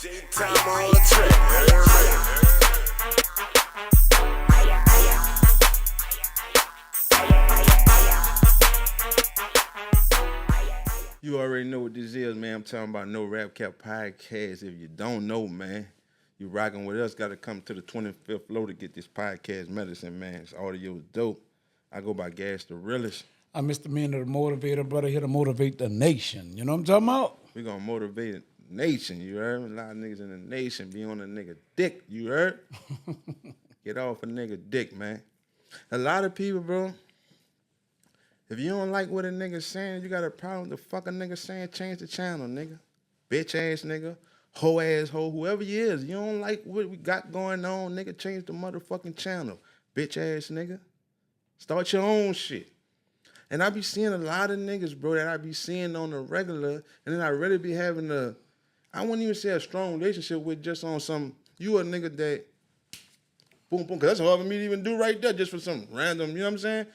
Time on the track. You already know what this is, man. I'm talking about No Rap Cap Podcast. If you don't know, man, you rocking with us. Got to come to the 25th floor to get this podcast medicine, man. This audio is dope. I go by Gas the Realest. I'm Mr. MEANA, the motivator, brother, here to motivate the nation. You know what I'm talking about? We gonna motivate the nation, you heard? A lot of niggas in the nation be on a nigga dick, you heard? Get off a nigga dick, man. A lot of people, bro, if you don't like what a nigga saying, you got a problem with the fucking nigga saying, change the channel, nigga. Bitch ass nigga, hoe ass hoe, whoever you is. You don't like what we got going on, nigga, change the motherfucking channel. Bitch ass nigga. Start your own shit. And I be seeing a lot of niggas, bro, that I be seeing on the regular, and then I really be having I wouldn't even say a strong relationship with, just on some, you a nigga that, boom, boom, because that's hard for me to even do right there, just for some random, you know what I'm saying?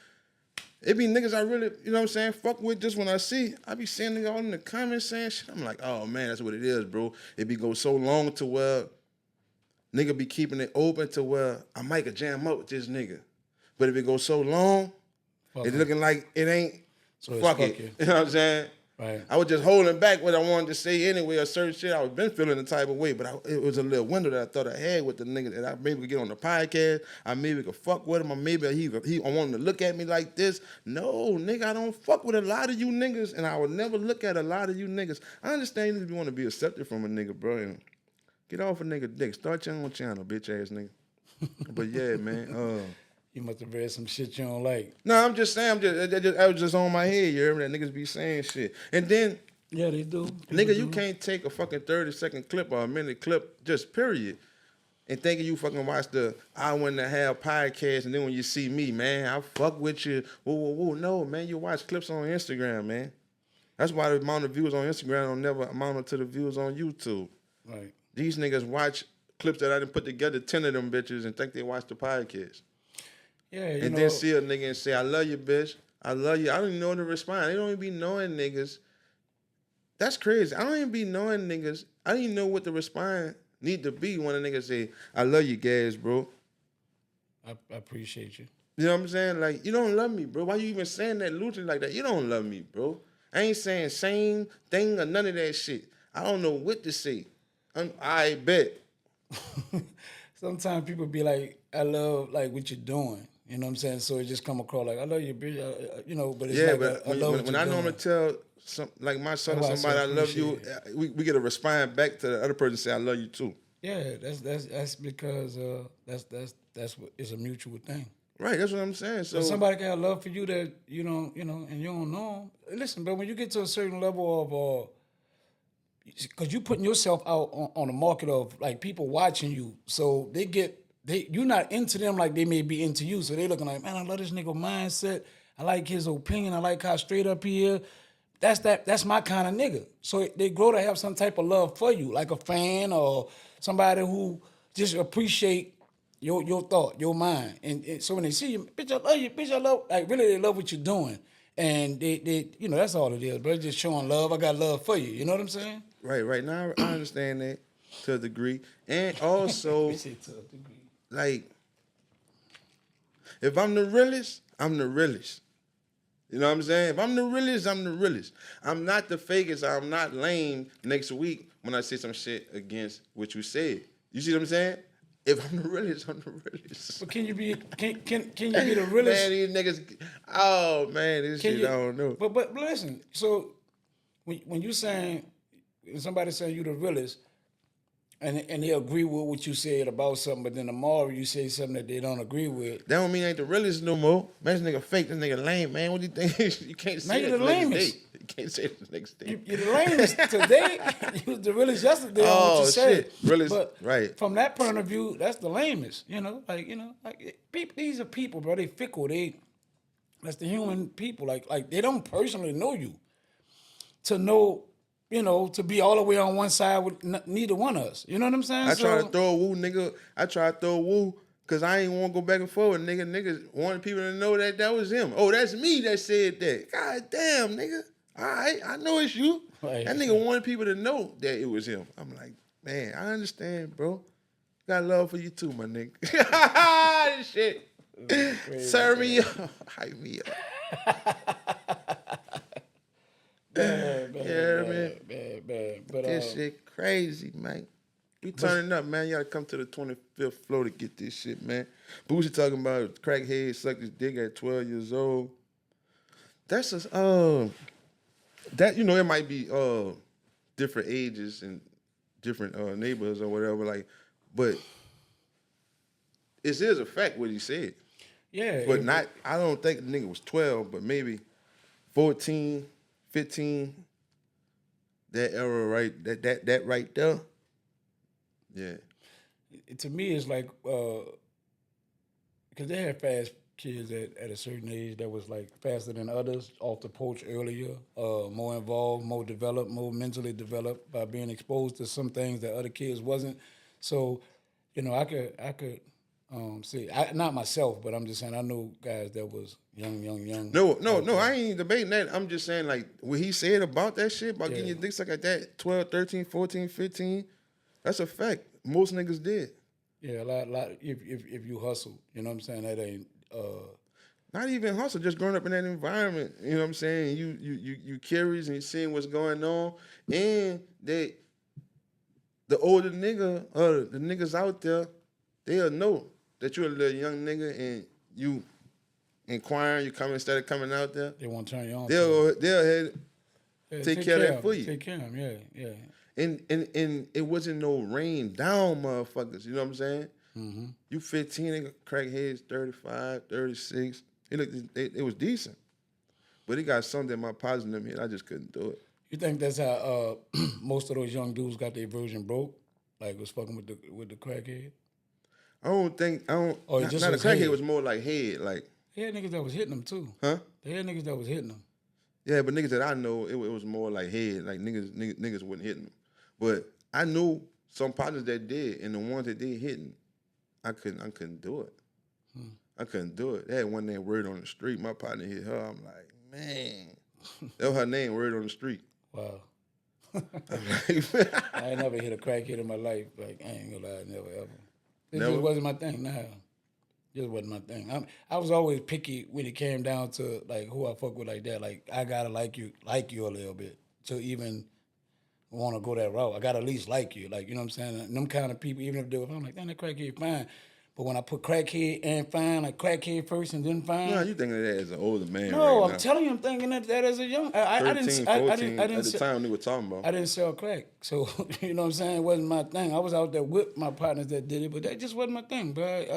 It be niggas I really, you know what I'm saying, fuck with just when I see. I be seeing niggas all in the comments saying shit. I'm like, oh man, that's what it is, bro. It be go so long to where nigga be keeping it open to where I might could jam up with this nigga. But if it goes so long, it's looking like it ain't, So fuck it's it. You know what I'm saying? Right. I was just holding back what I wanted to say anyway, or certain shit. I was been feeling the type of way, but it was a little window that I thought I had with the nigga that I maybe could get on the podcast. I maybe could fuck with him, or maybe I want him to look at me like this. No, nigga, I don't fuck with a lot of you niggas, and I would never look at a lot of you niggas. I understand if you want to be accepted from a nigga, bro, and get off a nigga dick. Start your own channel, bitch ass nigga. But yeah, man. You must have read some shit you don't like. No, I'm just saying. I was just on my head. You heard me? That niggas be saying shit, and then. Yeah, they do. Nigga, you can't take a fucking 30-second clip or a minute clip, just period, and thinking you fucking watch the hour and a half podcast, and then when you see me, man, I fuck with you. Whoa. No, man, you watch clips on Instagram, man. That's why the amount of views on Instagram don't never amount to the views on YouTube. Right. These niggas watch clips that I didn't put together, 10 of them bitches, and think they watch the podcast. Yeah, you And know, then see a nigga and say, I love you, bitch. I love you. I don't even know how to respond. They don't even be knowing niggas. That's crazy. I don't even be knowing niggas. I don't even know what the response need to be when a nigga say, I love you, Gas, bro. I appreciate you. You know what I'm saying? Like, you don't love me, bro. Why you even saying that loosely like that? You don't love me, bro. I ain't saying same thing or none of that shit. I don't know what to say. I bet. Sometimes people be like, I love like what you're doing. You know what I'm saying? So it just come across like, I love you, bitch. You know, but it's Yeah, like, but I love what when you're I doing. normally tell like my son or That's why I somebody I say love you, appreciate we get a response back to the other person say I love you too. Yeah, that's because that's what it's a mutual thing. Right, that's what I'm saying. So But somebody got love for you that you know, and you don't know them. Listen, but when you get to a certain level of, because you putting yourself out on the market of like people watching you, so you're not into them like they may be into you. So they looking like, man, I love this nigga mindset. I like his opinion. I like how straight up he is. That's my kind of nigga. So they grow to have some type of love for you, like a fan or somebody who just appreciate your thought, your mind. And so when they see you, bitch, I love you, bitch, I love, like really they love what you're doing. And they you know, that's all it is, bro. Just showing love. I got love for you. You know what I'm saying? right now I understand that to a degree. And also We say to a degree. like if I'm the realest, I'm the realest. You know what I'm saying? If I'm the realest, I'm the realest. I'm not the fakest. I'm not lame next week when I say some shit against what you said. You see what I'm saying? If I'm the realest, I'm the realest. But can you be the realest? Man, these niggas, oh man, this shit, I don't know. But listen, so when you saying, when somebody saying you the realest, and they agree with what you said about something, but then tomorrow you say something that they don't agree with. That don't mean I ain't the realest no more. Man, this nigga fake, this nigga lame, man. What do you think? You can't say Now you that the the next lamest. day. You can't say it the next day. You're the lamest today. You was the realest yesterday on what Oh, you said. shit. Realest, but right. From that point of view, that's the lamest. People, these are people, bro. They fickle. That's the human people. Like they don't personally know you. To know, to be all the way on one side with neither one of us. You know what I'm saying? I try to throw a woo, nigga. I try to throw a woo because I ain't want to go back and forth. Niggas wanted people to know that was him. Oh, that's me that said that. God damn, nigga. All right, I know it's you. Right. That nigga wanted people to know that it was him. I'm like, Man, I understand, bro. Got love for you too, my nigga. Shit. Serve me up. Hype me up. Bad, Yeah, man. bad. But This shit crazy, man. We turning up, man. You gotta come to the 25th floor to get this shit, man. Boosie talking about crackhead sucked his dick at 12 years old. That's just that it might be different ages and different neighborhoods or whatever, like, but it is a fact what he said. yeah, But not I don't think the nigga was 12, but maybe 14, 15. That era right that right there. Yeah. to me it's like because they had fast kids at a certain age that was like faster than others, off the porch earlier, more involved, more developed, more mentally developed by being exposed to some things that other kids wasn't. So, I could see, not myself, but I'm just saying I know guys that was young. No, I ain't debating that. I'm just saying, like, what he said about that shit, about getting your dick sucked like that, 12, 13, 14, 15, that's a fact. Most niggas did. Yeah, a lot. If you hustle, you know what I'm saying. That ain't. Not even hustle, just growing up in that environment. You know what I'm saying? You curious and you seeing what's going on, and the older nigga, the niggas out there, they'll know that you're a little young nigga and you inquiring, you coming instead of coming out there. They want to turn you on. They'll take care of that for you. Take care of them, yeah. And it wasn't no rain down motherfuckers. You know what I'm saying? Mm-hmm. You 15, they got crackheads 35, 36. It was decent, but it got something in my positive in them hit. I just couldn't do it. You think that's how most of those young dudes got their version broke? Like was fucking with the crackhead? I don't. Or not just the was crackhead head? was more like head, like. They had niggas that was hitting them too. Huh? They had niggas that was hitting them. Yeah, but niggas that I know, it was more like head, like niggas wasn't hitting them. But I knew some partners that did, and the ones that did hitting, I couldn't do it. I couldn't do it. They had one name word on the street. My partner hit her. I'm like, man, that was her name, word on the street. Wow. I'm like, I ain't never hit a crackhead in my life. Like, I ain't gonna lie, never ever. It Never? just wasn't my thing. Nah, just wasn't my thing. I was always picky when it came down to like who I fuck with like that. Like I gotta like you a little bit to even want to go that route. I gotta at least like you. Like, you know what I'm saying? And them kind of people, even if I'm like, damn, that crackhead fine. But when I put crackhead and fine, like crackhead first and then fine. no, you thinking of that as an older man? No, right I'm now. telling you, I'm thinking that as a young. 13, 14, I didn't at the time we were talking about. I didn't sell crack, so you know what I'm saying. It wasn't my thing. I was out there with my partners that did it, but that just wasn't my thing. But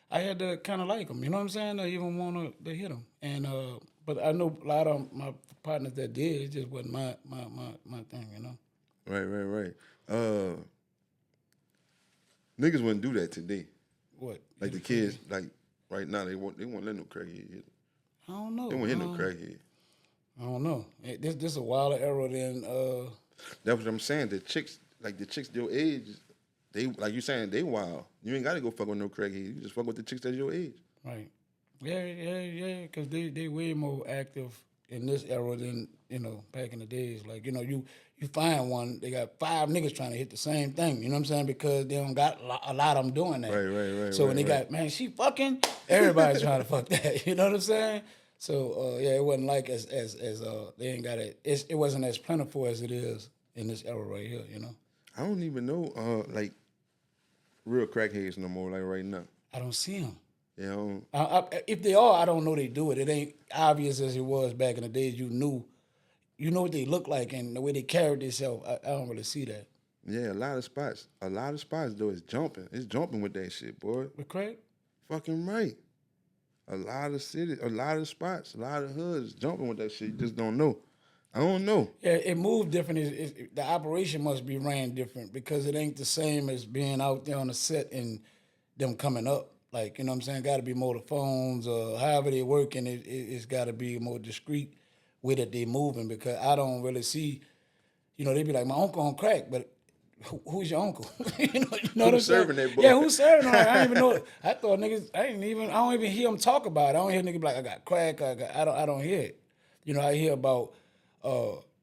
I had to kind of like them. You know what I'm saying? I even want to hit them. And but I know a lot of my partners that did. It just wasn't my thing. You know. Right. Niggas wouldn't do that today. What? Like the kids, like right now, they won't let no crackhead hit. I don't know. They won't hit no crackhead. I don't know. This is a wilder era than. That's what I'm saying. The chicks your age, they like you saying they wild. You ain't gotta go fuck with no crackhead. You just fuck with the chicks that's your age. Right. Yeah. Because they way more active in this era than back in the days. Like you find one, they got 5 niggas trying to hit the same thing. You know what I'm saying? Because they don't got a lot of them doing that. Right. So when they got, man, she fucking, everybody's trying to fuck that. You know what I'm saying? So it wasn't like as they ain't got it. It wasn't as plentiful as it is in this era right here. You know. I don't even know like real crackheads no more. Like right now. I don't see them. You know. If they are, I don't know they do it. It ain't obvious as it was back in the days. You know what they look like and the way they carried themselves. I don't really see that. Yeah, a lot of spots though is jumping. It's jumping with that shit, boy. With crack? Fucking right. A lot of cities, a lot of spots, a lot of hoods jumping with that shit. You just don't know. I don't know. Yeah, it moved different. The operation must be ran different because it ain't the same as being out there on the set and them coming up. Like, you know what I'm saying? Got to be more the phones or however they working. It's got to be a more discreet way that they moving because I don't really see, they be like, my uncle on crack, but who's your uncle? you know Who's what I'm serving saying? that boy? Yeah, who's serving? I don't even know. I thought niggas, I don't even hear them talk about it. I don't hear niggas be like, I got crack, I don't hear it. I hear about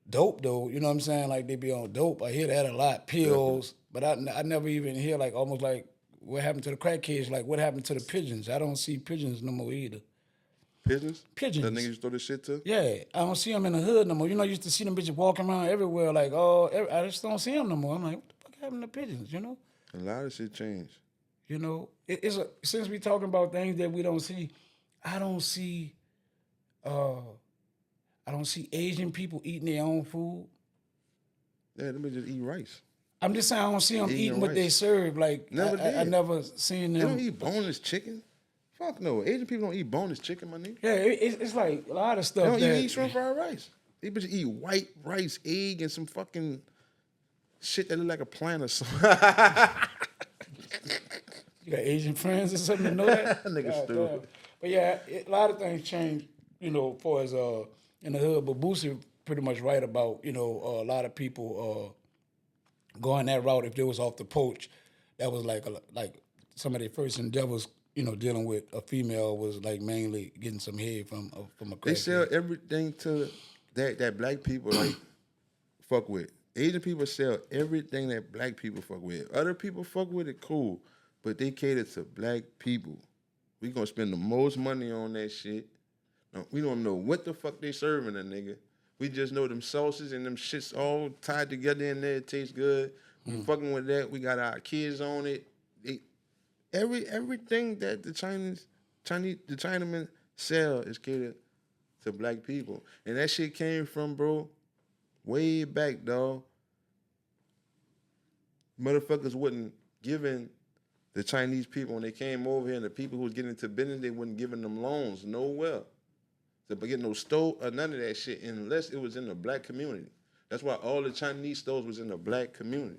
dope though. You know what I'm saying? Like they be on dope. I hear that a lot. Pills, but I never even hear like almost like what happened to the crackheads. Like what happened to the pigeons? I don't see pigeons no more either. Pigeons? Pigeons. The niggas you throw this shit to? Yeah, I don't see them in the hood no more. You know, I used to see them bitches walking around everywhere. Like, I just don't see them no more. I'm like, what the fuck happened to pigeons? You know. A lot of shit changed. You know, since we talking about things that we don't see, I don't see, I don't see Asian people eating their own food. Yeah, them bitches eat rice. I'm just saying I don't see them eating what rice. they serve. Like I never seen them. They don't eat boneless chicken. Fuck no, Asian people don't eat boneless chicken, my nigga. Yeah, it's like a lot of stuff. They don't even eat shrimp fried rice. They bitches eat white rice, egg, and some fucking shit that look like a plant or something. You got Asian friends or something to know that? Nigga stupid. But yeah, a lot of things change, you know, as far as in the hood. But Boosie pretty much right about, you know, a lot of people going that route. If they was off the poach, that was like some of their first endeavors, you know, dealing with a female was like mainly getting some head from a crack. They sell everything to that black people like fuck with. Asian people sell everything that black people fuck with. Other people fuck with it, cool. But they cater to black people. We gonna spend the most money on that shit. No, we don't know what the fuck they serving a nigga. We just know them sauces and them shits all tied together in there. It tastes good. We fucking with that. We got our kids on it. Everything that the Chinamen sell is catered to black people. And that shit came from, bro, way back, dawg. Motherfuckers wasn't giving the Chinese people when they came over here, and the people who was getting into business, they wasn't giving them loans nowhere. To get no store or none of that shit unless it was in the black community. That's why all the Chinese stores was in the black community.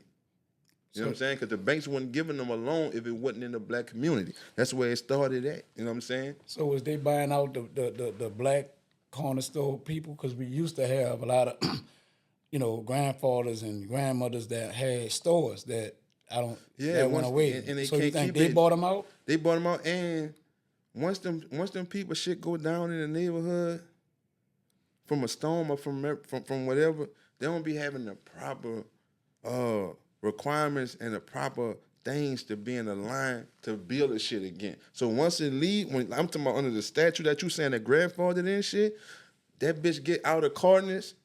You know what I'm saying? Because the banks wasn't giving them a loan if it wasn't in the black community. That's where it started at. You know what I'm saying? So was they buying out the black corner store people? Because we used to have a lot of, you know, grandfathers and grandmothers that had stores that that went away. And they so can't you think keep they it. bought them out? They bought them out, and once them people shit go down in the neighborhood from a storm or from whatever, they don't be having the proper requirements and the proper things to be in a line to build the shit again. So once it leave, when I'm talking about under the statue that you saying that grandfathered and shit, that bitch get out of coordinates,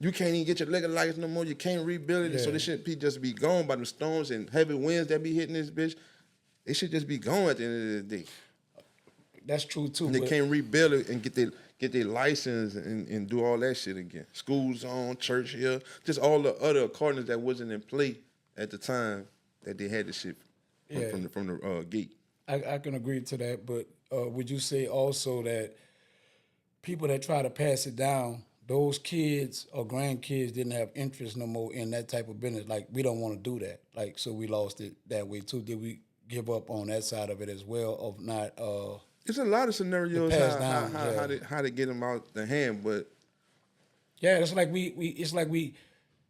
you can't even get your liquor license no more. You can't rebuild it. Yeah. So this shit just be gone by the storms and heavy winds that be hitting this bitch. It should just be gone at the end of the day. That's true too. And they can't rebuild it and get their license and do all that shit again. School zone, church here, just all the other coordinates that wasn't in play at the time that they had the shit from the gate. I can agree to that, but would you say also that people that try to pass it down, those kids or grandkids didn't have interest no more in that type of business? Like, we don't want to do that. Like, so we lost it that way too. Did we give up on that side of it as well of not... There's a lot of scenarios how to get them out the hand, but... Yeah, it's like we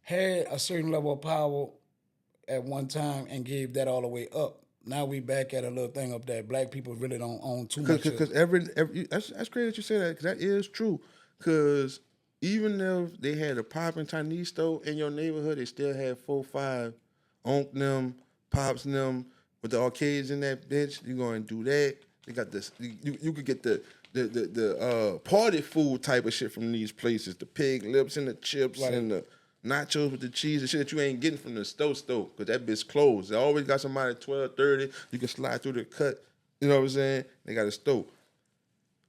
had a certain level of power at one time and gave that all the way up. Now we back at a little thing up that black people really don't own too much. Because that's crazy that you say that, because that is true. Because even if they had a popping Chinese store in your neighborhood, they still had 4, 5 onk them, pops them with the arcades in that bitch. You go and do that. They got this. You could get the party food type of shit from these places. The pig lips and the chips and the nachos with the cheese and shit that you ain't getting from the store, because that bitch closed. They always got somebody at 12:30. You can slide through the cut. You know what I'm saying? They got a store.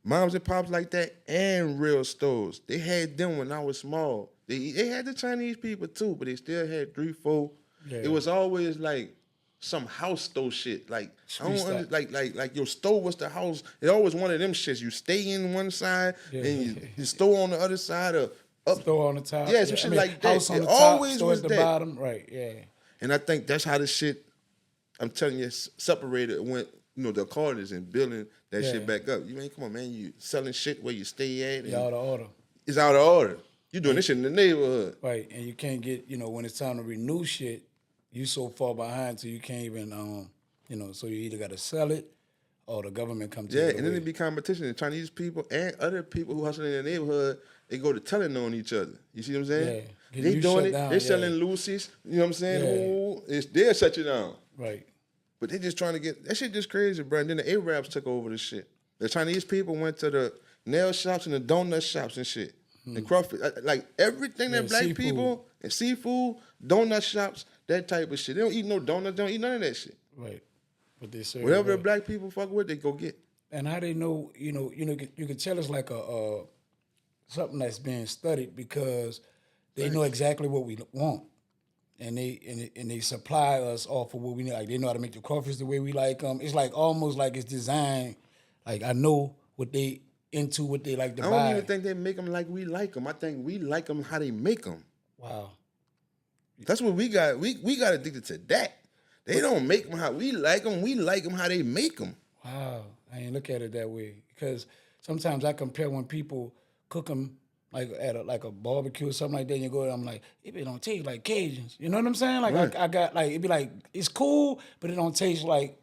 Moms and pops like that and real stores. They had them when I was small. They had the Chinese people too, but they still had 3, 4. Yeah. It was always like some house store shit. Like like your store was the house. It always one of them shits. You stay in one side and you store on the other side or up. Store on the top. Yeah, some shit like that. House on the it top, always store was at the that. bottom. Right, yeah. And I think that's how the shit, I'm telling you, separated went, the cardinals and building that shit back up. You ain't, come on, man, you selling shit where you stay at. It's out of order. It's out of order. You doing this shit in the neighborhood. Right, and you can't get, when it's time to renew shit, you so far behind so you can't even, so you either got to sell it or the government come take Yeah, it and then away. it be competition. The Chinese people and other people who hustle in the neighborhood, they go to telling on each other. You see what I'm saying? Yeah, getting They you doing shut it. They down. selling Yeah, Lucy's. You know what I'm saying? Yeah. Ooh, they'll shut you down. right. But they just trying to get that shit just crazy, bro. And then the Arabs took over the shit. The Chinese people went to the nail shops and the donut shops and shit. And crawfish, like everything Yeah, that black seafood. people and seafood, donut shops, that type of shit. They don't eat no donuts. They don't eat none of that shit. Right. But they serve Whatever the right. black people fuck with, they go get. And how they know, you can tell it's like a something that's being studied because they know exactly what we want, and they supply us off of what we need. Like they know how to make the crawfish the way we like them. It's like almost like it's designed. Like I know what they into, what they like to I buy. don't even think they make them like we like them. I think we like them how they make them. Wow. That's what we got. We got addicted to that. They don't make them how we like them. We like them how they make them. Wow, I ain't look at it that way because sometimes I compare when people cook them like at a barbecue or something like that. And you go, I'm like, it don't taste like Cajuns. You know what I'm saying? Like Right. I got like it be like it's cool, but it don't taste like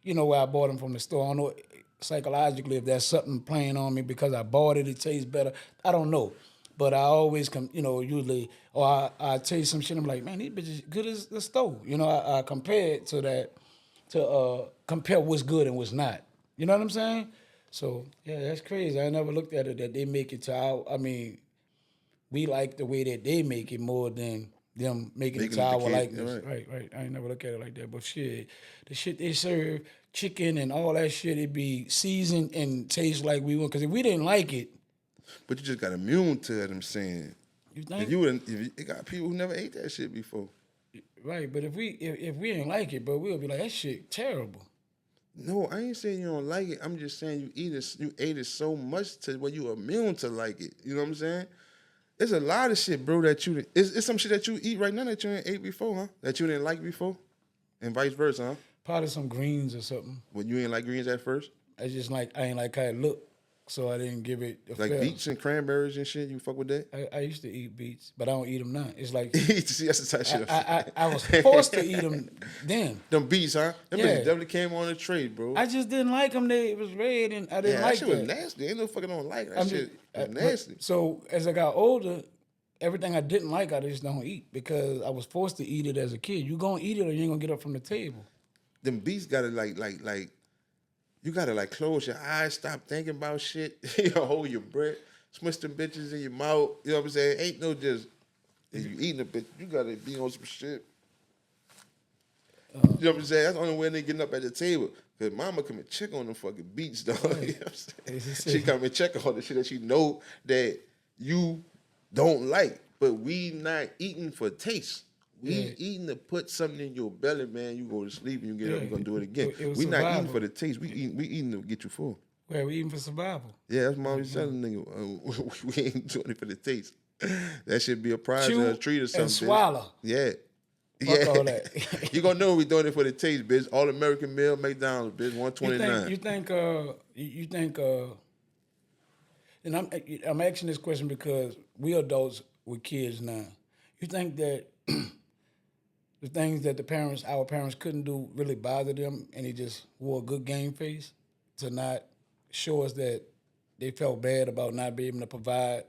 where I bought them from the store. I don't know psychologically if there's something playing on me because I bought it. It tastes better. I don't know. But I always usually, or I taste some shit. I'm like, man, these bitches good as the stove. I compare it to that, to compare what's good and what's not. You know what I'm saying? So yeah, that's crazy. I never looked at it that they make it to our. I mean, we like the way that they make it more than them making it to Making it our the kid, likeness. right. Right. I ain't never look at it like that. But shit, the shit they serve, chicken and all that shit, it be seasoned and taste like we want. Because if we didn't like it, But you just got immune to it. I'm saying. you think? If you got people who never ate that shit before. Right, but if we ain't like it, but we'll be like, that shit terrible. No, I ain't saying you don't like it. I'm just saying you ate it so much to where you immune to like it. You know what I'm saying? There's a lot of shit, bro, that it's some shit that you eat right now that you ain't ate before, huh? That you didn't like before, and vice versa, huh? Probably some greens or something. When you ain't like greens at first, I ain't like how it looked, so I didn't give it a like fair. beets and cranberries and shit. You fuck with that? I used to eat beets, but I don't eat them now. It's like See, that's the type of shit. I was forced to eat them then. Them beets, huh? Them Yeah. bitches definitely came on the trade, bro. I just didn't like them. It was red, and I didn't Yeah, like that shit was nasty. Ain't no fucking don't like that shit. Was but- nasty. So as I got older, everything I didn't like, I just don't eat because I was forced to eat it as a kid. You gonna eat it or you ain't gonna get up from the table. Them beats gotta like you gotta like close your eyes, stop thinking about shit, you know, hold your breath, smush them bitches in your mouth. You know what I'm saying? Ain't no just if you eating a bitch, you gotta be on some shit. You know what I'm saying? That's the only way they getting up at the table. Cause mama come and check on them fucking beats, dog. You know what I'm saying? She come and check on the shit that she know that you don't like. But we not eating for taste. We eating to put something in your belly, man. You go to sleep and you get up, you're gonna do it again. It was We not eating survival. for the taste. We eating to get you full. Where we eating for survival. Yeah, that's what always telling nigga. We ain't doing it for the taste. That should be a prize Chew or a treat or something. and bitch. swallow. Yeah. Fuck all that. You gonna know we doing it for the taste, bitch. All American meal, McDonald's, bitch, $129. You think and I'm asking this question because we adults with kids now. You think that the things that our parents couldn't do really bother them and they just wore a good game face to not show us that they felt bad about not being able to provide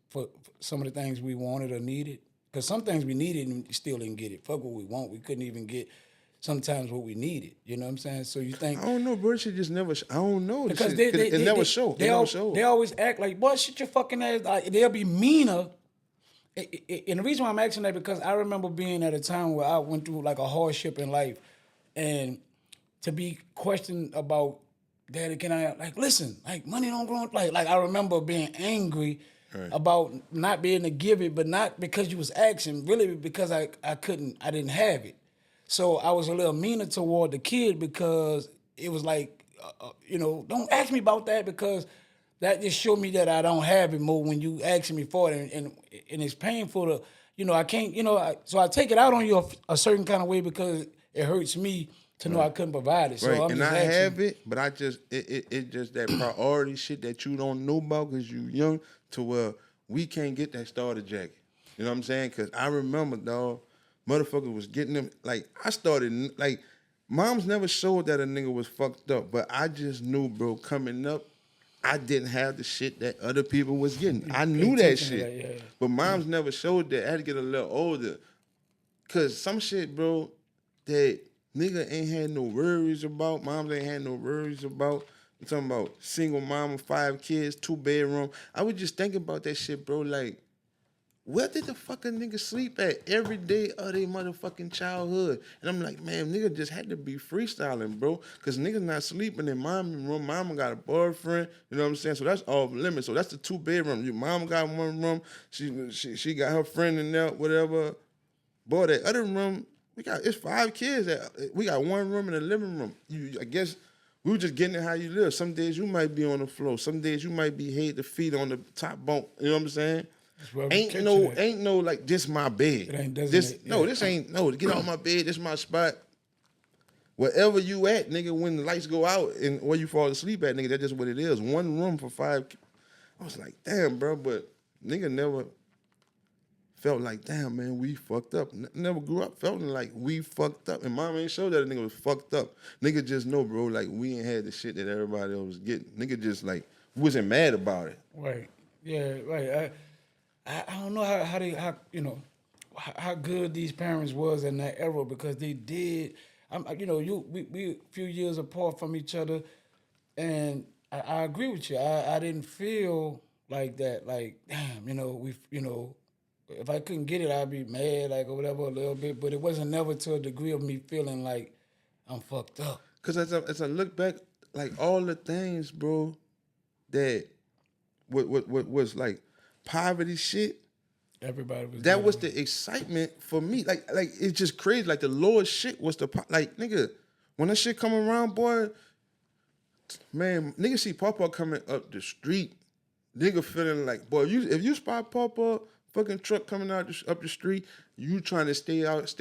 for some of the things we wanted or needed? Because some things we needed and we still didn't get it. Fuck what we want. We couldn't even get sometimes what we needed. You know what I'm saying? So you think I don't know, bro. Shit just never. I don't know. because It never showed. It never showed. They always act like, boy, shut your fucking ass. Like, they'll be meaner. And the reason why I'm asking that because I remember being at a time where I went through like a hardship in life, and to be questioned about, Daddy, can I listen? Like money don't grow. Like I remember being angry about not being able to give it, but not because you was asking, really because I didn't have it. So I was a little meaner toward the kid because it was like, don't ask me about that because that just showed me that I don't have it more when you asking me for it, and it's painful to, I can't, so I take it out on you a certain kind of way because it hurts me to know I couldn't provide it. So Right, I'm and just I asking. have it, but I just it just that priority shit that you don't know about because you young to where we can't get that starter jacket. You know what I'm saying? Because I remember, dog, motherfucker was getting them. Like I started like Moms never showed that a nigga was fucked up, but I just knew, bro, coming up, I didn't have the shit that other people was getting. I knew that attention to shit. that, yeah. But moms never showed that. I had to get a little older. Cause some shit, bro, that nigga ain't had no worries about. Moms ain't had no worries about. I'm talking about single mom, 5 kids, 2-bedroom. I was just thinking about that shit, bro. Like, where did the fucking nigga sleep at every day of their motherfucking childhood? And I'm like, man, nigga just had to be freestyling, bro. Cause niggas not sleeping in mama's room. Mama got a boyfriend, you know what I'm saying? So that's off limits. So that's the 2-bedroom. Your mama got one room. She got her friend in there, whatever. Boy, that other room, it's 5 kids. We got one room in the living room. I guess we were just getting it how you live. Some days you might be on the floor. Some days you might be head to feet on the top bunk. You know what I'm saying? Ain't no like this my bed. It ain't This ain't get off my bed. This my spot. Wherever you at, nigga, when the lights go out and where you fall asleep at, nigga, that's just what it is. One room for 5. I was like, damn, bro, but nigga never felt like, damn, man, we fucked up. Never grew up feeling like we fucked up. And mom ain't showed that a nigga was fucked up. Nigga just know, bro, like we ain't had the shit that everybody else was getting. Nigga just like wasn't mad about it. Right. Yeah, right. I don't know how good these parents was in that era because they did. We a few years apart from each other, and I agree with you. I didn't feel like that. Like, damn, if I couldn't get it, I'd be mad, like, or whatever, a little bit. But it wasn't never to a degree of me feeling like I'm fucked up. Because as I look back, like, all the things, bro, that what was, like, poverty shit, everybody was that was the excitement for me. Like it's just crazy. Like, the lowest shit was like, nigga, when that shit come around, boy, man, nigga see Papa coming up the street, nigga feeling like, boy, if you spot Papa fucking truck coming out up the street, you trying to stay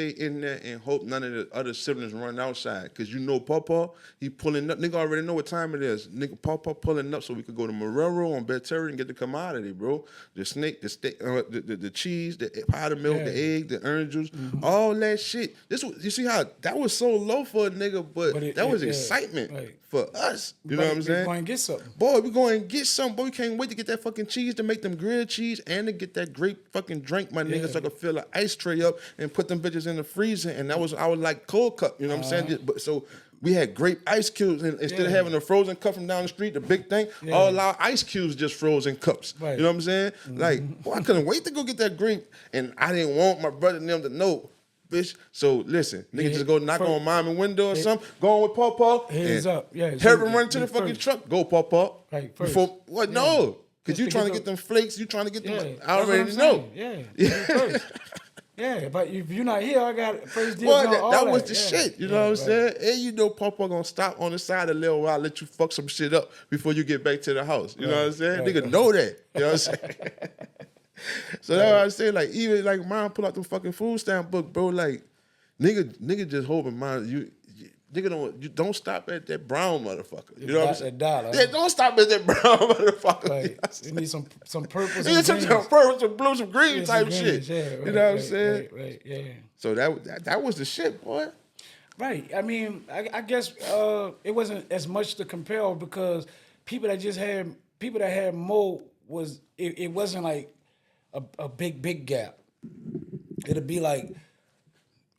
in there and hope none of the other siblings run outside. Cause you know Papa, he pulling up. Nigga already know what time it is. Nigga Papa pulling up so we could go to Marrero on Betterry and get the commodity, bro. The snake, the steak, the cheese, the powdered milk, the egg, the orange juice, all that shit. You see how that was so low for a nigga, but that was excitement for us. You know what I'm saying? We going to get something. Boy, we going to get something. Boy, we can't wait to get that fucking cheese, to make them grilled cheese, and to get that grape fucking drink, my nigga, so I could fill an ice tray up and put them bitches in the freezer. And I was like cold cup, you know what I'm saying? So we had grape ice cubes, and instead of having a frozen cup from down the street, the big thing, all our ice cubes just frozen cups. Right. You know what I'm saying? Like, boy, I couldn't wait to go get that grape, and I didn't want my brother and them to know. Bitch. So listen, nigga just go knock on mom's window or something, go on with Pawpaw, hands up, Harry run to the fucking truck, go Pawpaw. Right, first. Before what? Yeah. No, because you trying to get them flakes, you trying to get them. I already know. Yeah. Yeah, but if you're not here, I got first deal. Well, that was the shit. You know what I'm saying? And you know, Pawpaw gonna stop on the side a little while, let you fuck some shit up before you get back to the house. You know what I'm saying? Nigga know that. You know what I'm saying? So that's what I say. Like, even like mom pull out the fucking food stamp book, bro. Like, nigga just hoping mom don't stop at that brown motherfucker. You know what I'm saying? $1. Yeah, don't stop at that brown motherfucker. Right. You need some purples. You need some purple, some blue, some green type shit. Yeah, right, you know what I'm saying? Right. Yeah. So that was the shit, boy. Right. I mean, I guess it wasn't as much to compare because people that had more it wasn't like a big gap. It'd be like,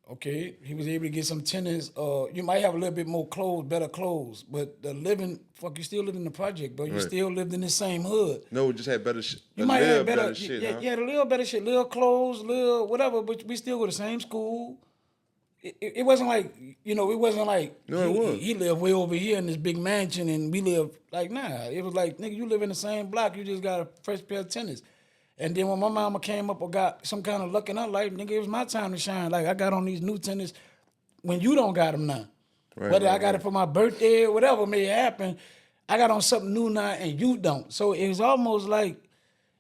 okay, he was able to get some tenants. You might have a little bit more clothes, better clothes, but you still live in the project, bro. You still lived in the same hood. No, we just had better shit. You might have better shit. Yeah, a little better shit, little clothes, little whatever, but we still go to the same school. It wasn't like, it wasn't like he lived way over here in this big mansion and we live like, nah. It was like, nigga, you live in the same block, you just got a fresh pair of tennis. And then when my mama came up or got some kind of luck in her life, nigga, it was my time to shine. Like, I got on these new tennis when you don't got them now. Whether I got it for my birthday or whatever may happen, I got on something new now and you don't. So it was almost like,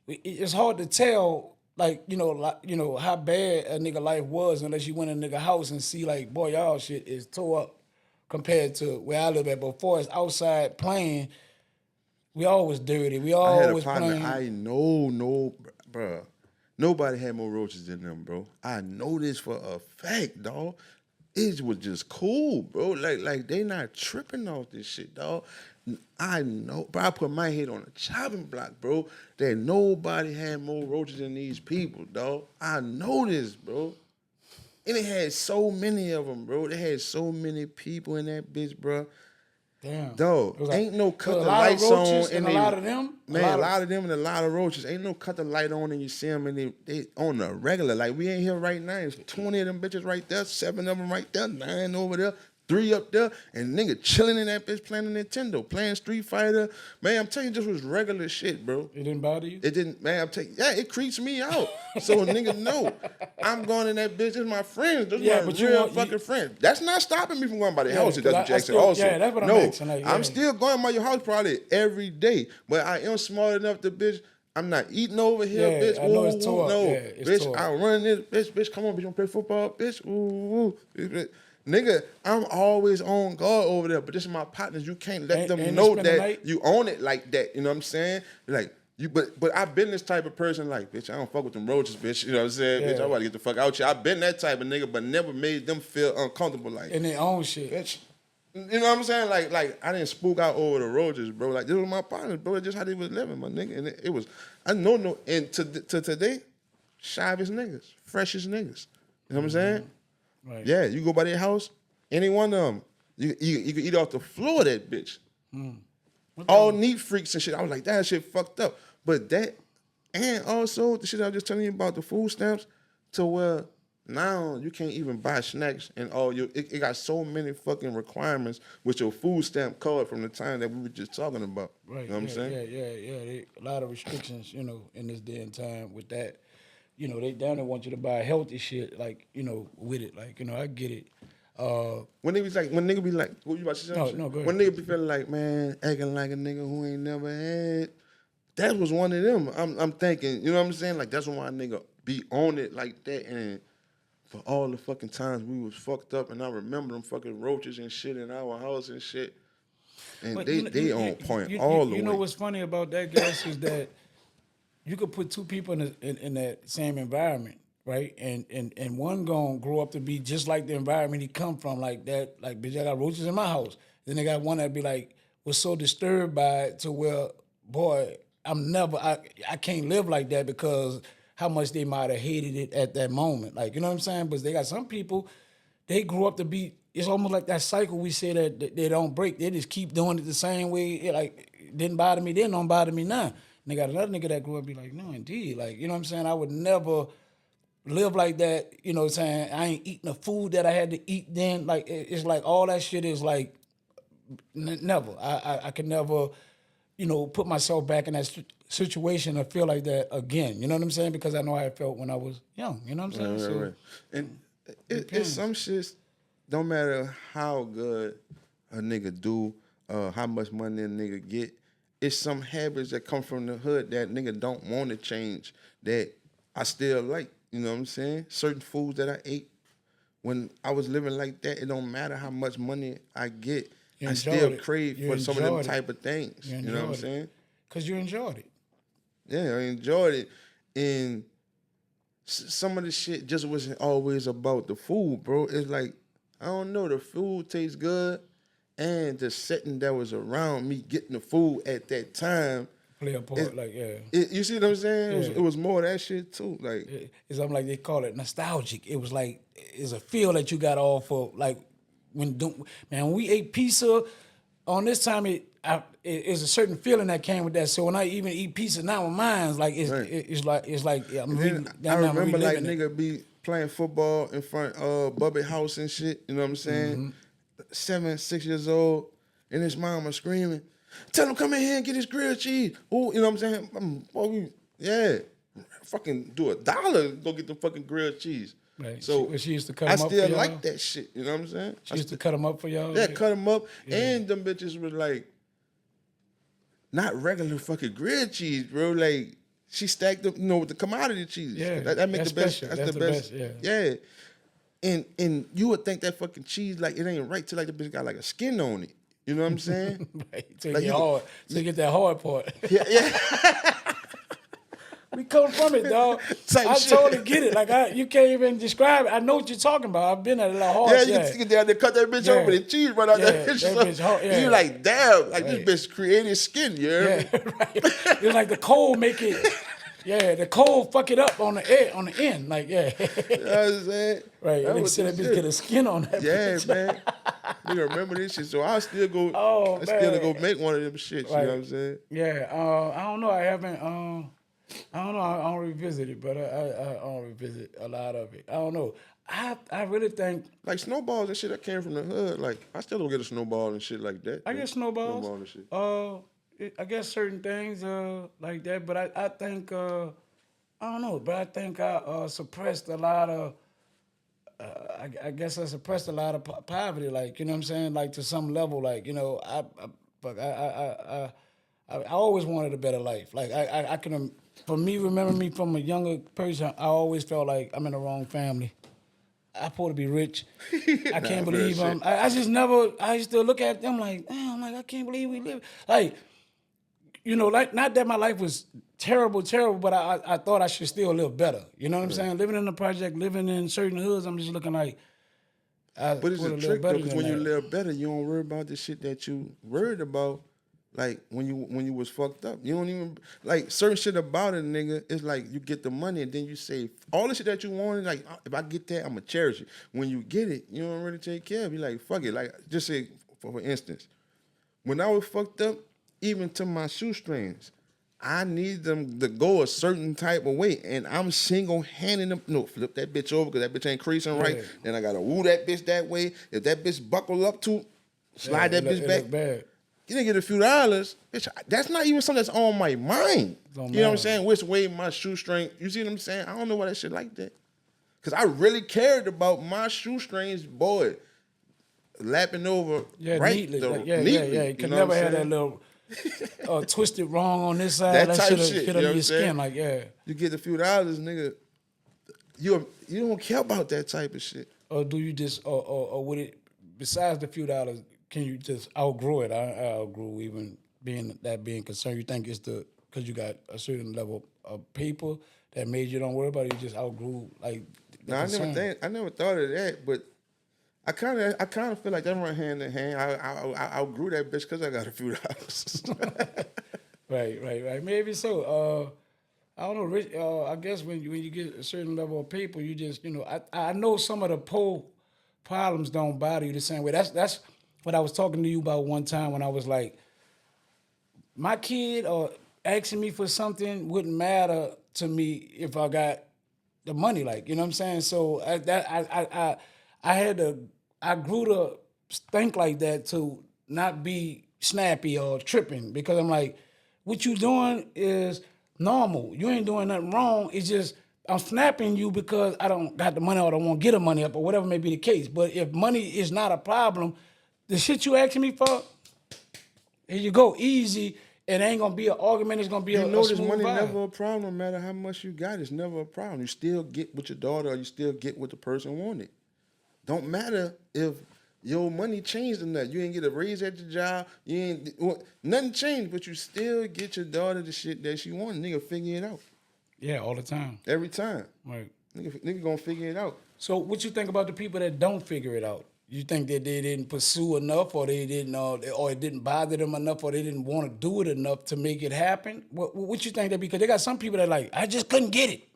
it's hard to tell, like, how bad a nigga life was unless you went in a nigga house and see, like, boy, y'all shit is tore up compared to where I live at. But before it's outside playing, we always dirty. We always playing. I know, bro. Nobody had more roaches than them, bro. I know this for a fact, dog. it was just cool, bro. Like they not tripping off this shit, dog. I know, bro. I put my head on a chopping block, bro. That nobody had more roaches than these people, dog. I know this, bro. And it had so many of them, bro. They had so many people in that bitch, bro. Damn. Dog, Like, ain't no cut the a lot lights of roaches on and they, a lot of them. man, a lot of them and a lot of roaches. Ain't no cut the light on and you see them and they on the regular. Like we ain't here right now. It's 20 of them bitches right there, 7 of them right there, 9 over there, 3 up there, and nigga chilling in that bitch playing Nintendo, playing Street Fighter. Man, I'm telling you, this was regular shit, bro. It didn't bother you? It didn't, man. I'm telling you, yeah, it creeps me out. So a nigga know I'm going in that bitch. This my friends. This my real fucking friends. That's not stopping me from going by the house. It doesn't Jackson. Also, yeah, that's what I'm asking. Like, I'm still going by your house probably every day, but I am smart enough to bitch. I'm not eating over here, bitch. I know it's tore up. No, Yeah, it's bitch. tore up. I run this, bitch. Come on, bitch. You wanna play football, bitch? Ooh. Nigga, I'm always on guard over there, but this is my partners. You can't let them know that you own it like that. You know what I'm saying? Like you, but I've been this type of person. Like, bitch, I don't fuck with them roaches, bitch. You know what I'm saying? Yeah. Bitch, I want to get the fuck out here. I've been that type of nigga, but never made them feel uncomfortable. Like in their own shit, bitch. You know what I'm saying? Like I didn't spook out over the roaches, bro. Like this was my partners, bro. It's just how they was living, my nigga. And it was, I know, and to today, shyest niggas, freshest niggas. You know what I'm saying? Right. Yeah, you go by their house, any one of them, you can eat off the floor of that bitch. All neat freaks and shit. I was like, that shit fucked up. But that, and also the shit I was just telling you about the food stamps, to where now you can't even buy snacks and all your, it got so many fucking requirements with your food stamp card from the time that we were just talking about. Right. You know what I'm saying? Yeah. A lot of restrictions, you know, in this day and time with that. You know, they down there want you to buy healthy shit, like, you know, with it. Like, you know, I get it. When nigga be like, what you about to say? No, go ahead. When nigga be feeling like, man, acting like a nigga who ain't never had, that was one of them. I'm thinking, you know what I'm saying? Like, that's why a nigga be on it like that. And for all the fucking times we was fucked up, and I remember them fucking roaches and shit in our house and shit. And but they on point all the way. You know what's funny about that, guys, is that you could put two people in that same environment, right? And one gonna grow up to be just like the environment he come from, like that. Like, bitch, I got roaches in my house. Then they got one that be like, was so disturbed by it to where, boy, I can't live like that because how much they might have hated it at that moment. Like, you know what I'm saying? But they got some people, they grew up to be, it's almost like that cycle we say that they don't break. They just keep doing it the same way. It like, didn't bother me then, don't bother me now. And they got another nigga that grew up be like, no, indeed. Like, you know what I'm saying? I would never live like that, you know what I'm saying? I ain't eating the food that I had to eat then. Like, it's like all that shit is like, never. I could never, you know, put myself back in that situation or feel like that again. You know what I'm saying? Because I know how I felt when I was young. You know what I'm saying? Right. And it's some shit, don't matter how good a nigga do, how much money a nigga get, it's some habits that come from the hood that nigga don't want to change that I still like. You know what I'm saying? Certain foods that I ate when I was living like that, it don't matter how much money I get. I still crave for some of them type of things. You know what I'm saying? Because you enjoyed it. Yeah, I enjoyed it. And some of the shit just wasn't always about the food, bro. It's like, I don't know, the food tastes good and the setting that was around me getting the food at that time. Play a part, you see what I'm saying? Yeah. It was more of that shit too. Like, it's something like they call it nostalgic. It was like, it's a feel that you got off of, like, when we ate pizza, on this time, it's a certain feeling that came with that. So when I even eat pizza now with mine, like, it's like I remember like nigga be playing football in front of Bubby house and shit, you know what I'm saying? Mm-hmm. 7, 6 years old, and his mama screaming, tell him come in here and get his grilled cheese. Ooh, you know what I'm saying? Fucking do $1, go get the fucking grilled cheese. Right. So she used to cut them up for y'all? I still like that shit, you know what I'm saying? She used to cut them up for y'all? Yeah, cut them up, and them bitches were like, not regular fucking grilled cheese, bro. Like, she stacked up, with the commodity cheese. Yeah, that make the best. That's the best. Yeah. And you would think that fucking cheese, like, it ain't right till like the bitch got like a skin on it. You know what I'm saying? Right. So you get that hard part. Yeah. We come from it, dog. Type I shit. totally get it. Like you can't even describe it. I know what you're talking about. I've been at a lot hard. Yeah, you can get down there, cut that bitch open, and cheese right out that bitch. That bitch hard. Yeah. You like, damn, like Right. this bitch created skin. You heard me? Right. It's like the cold make it. Yeah, the cold fuck it up on the end. Like, yeah. You know what I'm saying? Right. That They was said that the bitch shit. get a skin on that Yeah, bitch. man. Nigga, remember this shit. So I still go. Oh, I still man. go make one of them shits. You know what I'm saying? Yeah. I don't know. I haven't. I don't know. I don't revisit it, but I don't revisit a lot of it. I don't know. I really think Like snowballs and shit that came from the hood. Like I still don't get a snowball and shit like that. I man. get snowballs. Snowball and shit. I guess certain things like that, but I think I don't know. But I think I suppressed a lot of. I guess I suppressed a lot of poverty, like you know what I'm saying, like to some level, like you know I always wanted a better life. Like I can, for me, remember me from a younger person, I always felt like I'm in the wrong family. I'm supposed to be rich. I can't believe real shit. I just never. I used to look at them like, damn, like I can't believe we live. Like, you know, like not that my life was terrible, but I thought I should still live better. You know what I'm saying? Living in the project, living in certain hoods, I'm just looking like. But it's a trick though, because when you live better, you don't worry about the shit that you worried about. Like when you was fucked up, you don't even like certain shit about it, nigga. It's like you get the money and then you say all the shit that you wanted. Like if I get that, I'ma cherish it. When you get it, you don't really take care of it. You like fuck it. Like just say for instance, when I was fucked up, even to my shoestrings, I need them to go a certain type of way, and I'm single-handing them. No, flip that bitch over because that bitch ain't creasing right. Then I gotta woo that bitch that way. If that bitch buckle up to, slide that bitch back. Bad. You didn't get a few dollars, bitch. That's not even something that's on my mind. You know what I'm saying? Which way my shoestring? You see what I'm saying? I don't know why that shit like that. Cause I really cared about my shoestrings, boy, lapping over right, neatly. neatly. You can never have that little twisted wrong on this side. That type shit. Hit You know on what your I'm saying? skin, like You get a few dollars, nigga. You don't care about that type of shit. Or do you just or would it? Besides the few dollars, can you just outgrow it? I outgrew even being concerned. You think it's because you got a certain level of people that made you don't worry about it. You just outgrew like. No, I never thought of that, but I kind of feel like that run hand in hand. I outgrew that bitch because I got a few dollars. Right. Maybe so. I don't know, Rich. I guess when you get a certain level of people, you just I know some of the poor problems don't bother you the same way. That's what I was talking to you about one time when I was like, my kid or asking me for something wouldn't matter to me if I got the money, like you know what I'm saying. So I grew to think like that to not be snappy or tripping because I'm like, what you doing is normal. You ain't doing nothing wrong. It's just I'm snapping you because I don't got the money or I don't want to get the money up or whatever may be the case. But if money is not a problem, the shit you asking me for, here you go, easy. It ain't gonna be an argument. It's gonna be a this smooth money vibe. never a problem. No matter how much you got, it's never a problem. You still get with your daughter, or you still get what the person wanted. Don't matter if your money changed or not. You ain't get a raise at your job. You ain't nothing changed, but you still get your daughter the shit that she wanted. Nigga, figure it out. Yeah, all the time. Every time. Right. Nigga gonna figure it out. So what you think about the people that don't figure it out? You think that they didn't pursue enough, or they didn't, or it didn't bother them enough, or they didn't want to do it enough to make it happen? What you think that? Because they got some people that like, I just couldn't get it,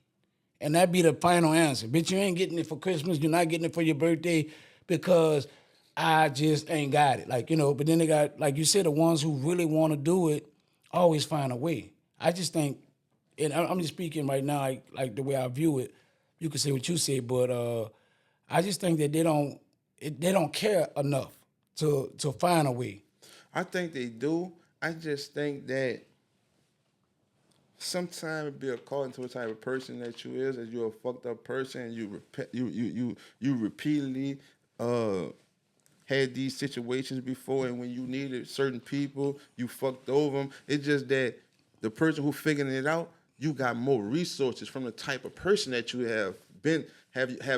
and that be the final answer. Bitch, you ain't getting it for Christmas. You're not getting it for your birthday because I just ain't got it. Like but then they got, like you said, the ones who really want to do it always find a way. I just think, and I'm just speaking right now, like the way I view it. You can say what you say, but I just think that they don't care enough to find a way. I think they do. I just think that sometimes it be according to the type of person that you is. As you're a fucked up person, and you repeatedly had these situations before, and when you needed certain people, you fucked over them. It's just that the person who figuring it out, you got more resources from the type of person that you have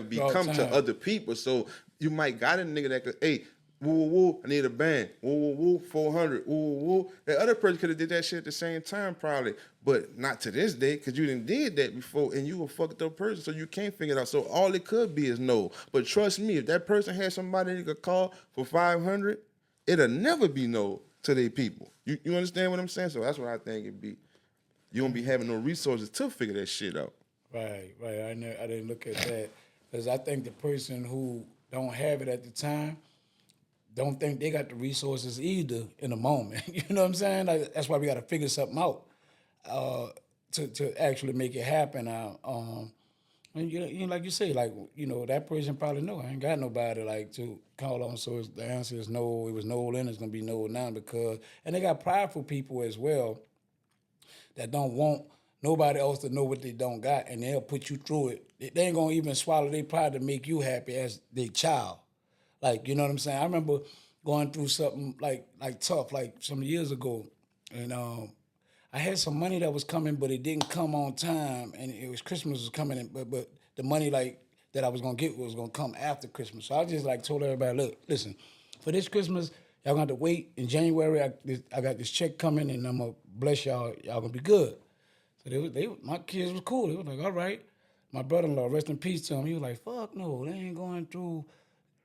become to other people. So you might got a nigga that could, hey, Woo, woo, woo, I need a band. Woo, woo, woo, 400. Woo, woo, woo. That other person could have did that shit at the same time probably, but not to this day because you didn't did that before and you a fucked up person, so you can't figure it out. So all it could be is no. But trust me, if that person had somebody you could call for 500, it'll never be no to their people. You understand what I'm saying? So that's what I think it'd be. You won't be having no resources to figure that shit out. Right. I didn't look at that because I think the person who don't have it at the time don't think they got the resources either in the moment. You know what I'm saying? Like, that's why we got to figure something out to actually make it happen. And like you say, like that person probably know I ain't got nobody like to call on. So the answer is no. It was no then. It's gonna be no now because and they got prideful people as well that don't want nobody else to know what they don't got, and they'll put you through it. They ain't gonna even swallow their pride to make you happy as their child. Like, you know what I'm saying? I remember going through something like tough, like some years ago, and I had some money that was coming, but it didn't come on time, and it was Christmas was coming, but the money like that I was gonna get was gonna come after Christmas. So I just like told everybody, look, listen, for this Christmas, y'all gonna have to wait. In January, I got this check coming, and I'm gonna bless y'all. Y'all gonna be good. So my kids was cool. They was like, all right. My brother-in-law, rest in peace to him, he was like, fuck no, they ain't going through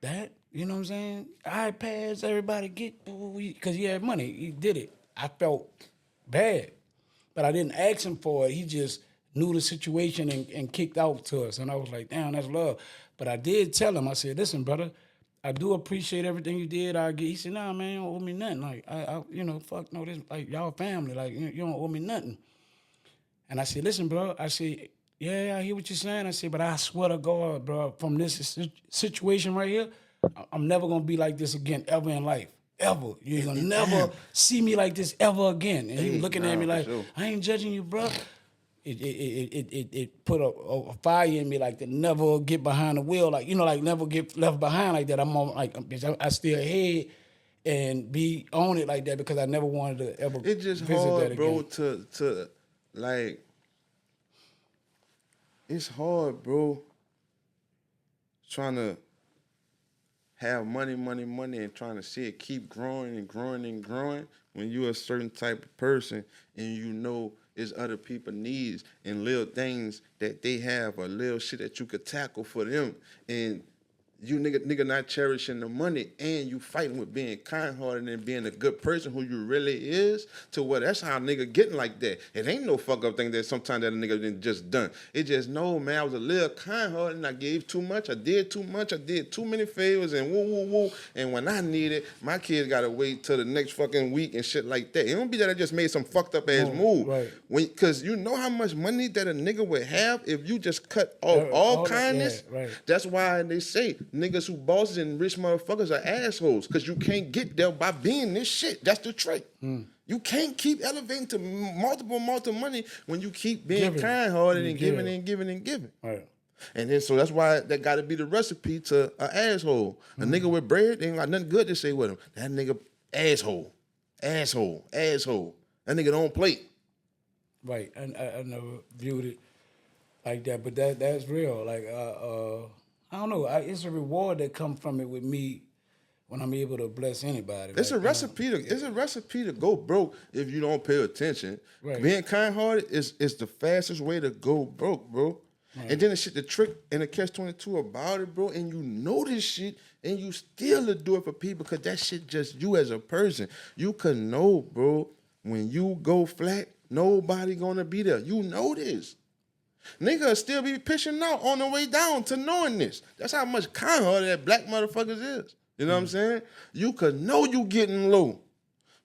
that. You know what I'm saying? iPads, everybody get, because he had money. He did it. I felt bad, but I didn't ask him for it. He just knew the situation and kicked out to us. And I was like, damn, that's love. But I did tell him, I said, listen, brother, I do appreciate everything you did. He said, nah, man, you don't owe me nothing. Like, fuck no, this, like, y'all family. Like, you don't owe me nothing. And I said, listen, bro. I said, yeah, I hear what you're saying. I said, but I swear to God, bro, from this situation right here, I'm never going to be like this again ever in life. Ever. You're going to never see me like this ever again. And he was looking at me like, sure. I ain't judging you, bro. It put a fire in me like to never get behind the wheel. Like, like never get left behind like that. I'm on, like, I still ahead and be on it like that because I never wanted to ever It's just visit hard, that again. bro, to like, it's hard, bro, trying to have money, and trying to see it keep growing and growing and growing when you're a certain type of person and you know it's other people needs and little things that they have or little shit that you could tackle for them. And you nigga not cherishing the money and you fighting with being kind-hearted and being a good person who you really is to what that's how a nigga getting like that. It ain't no fuck up thing that sometimes that a nigga done just done. It just, no, man, I was a little kind-hearted and I gave too much. I did too much. I did too many favors and woo, woo, woo. And when I need it, my kids got to wait till the next fucking week and shit like that. It don't be that I just made some fucked up ass move. Right. Because you know how much money that a nigga would have if you just cut off all kindness? Yeah, right. That's why they say niggas who bosses and rich motherfuckers are assholes because you can't get there by being this shit. That's the trick. You can't keep elevating to multiple money when you keep being kind-hearted and giving and giving and giving. Right. And then so that's why that got to be the recipe to an asshole. A nigga with bread, they ain't got nothing good to say with him. That nigga asshole. That nigga don't plate. Right. I never viewed it like that, but that's real. Like I don't know. It's a reward that comes from it with me when I'm able to bless anybody. It's a recipe to go broke if you don't pay attention. Right. Being kind-hearted is the fastest way to go broke, bro. Right. And then the trick and the catch-22 about it, bro, and you know this shit and you still do it for people because that shit just you as a person. You can know, bro, when you go flat, nobody gonna be there. You know this. Niggas still be pitching out on the way down to knowing this. That's how much kind-hearted that black motherfuckers is. You know what I'm saying? You could know you getting low,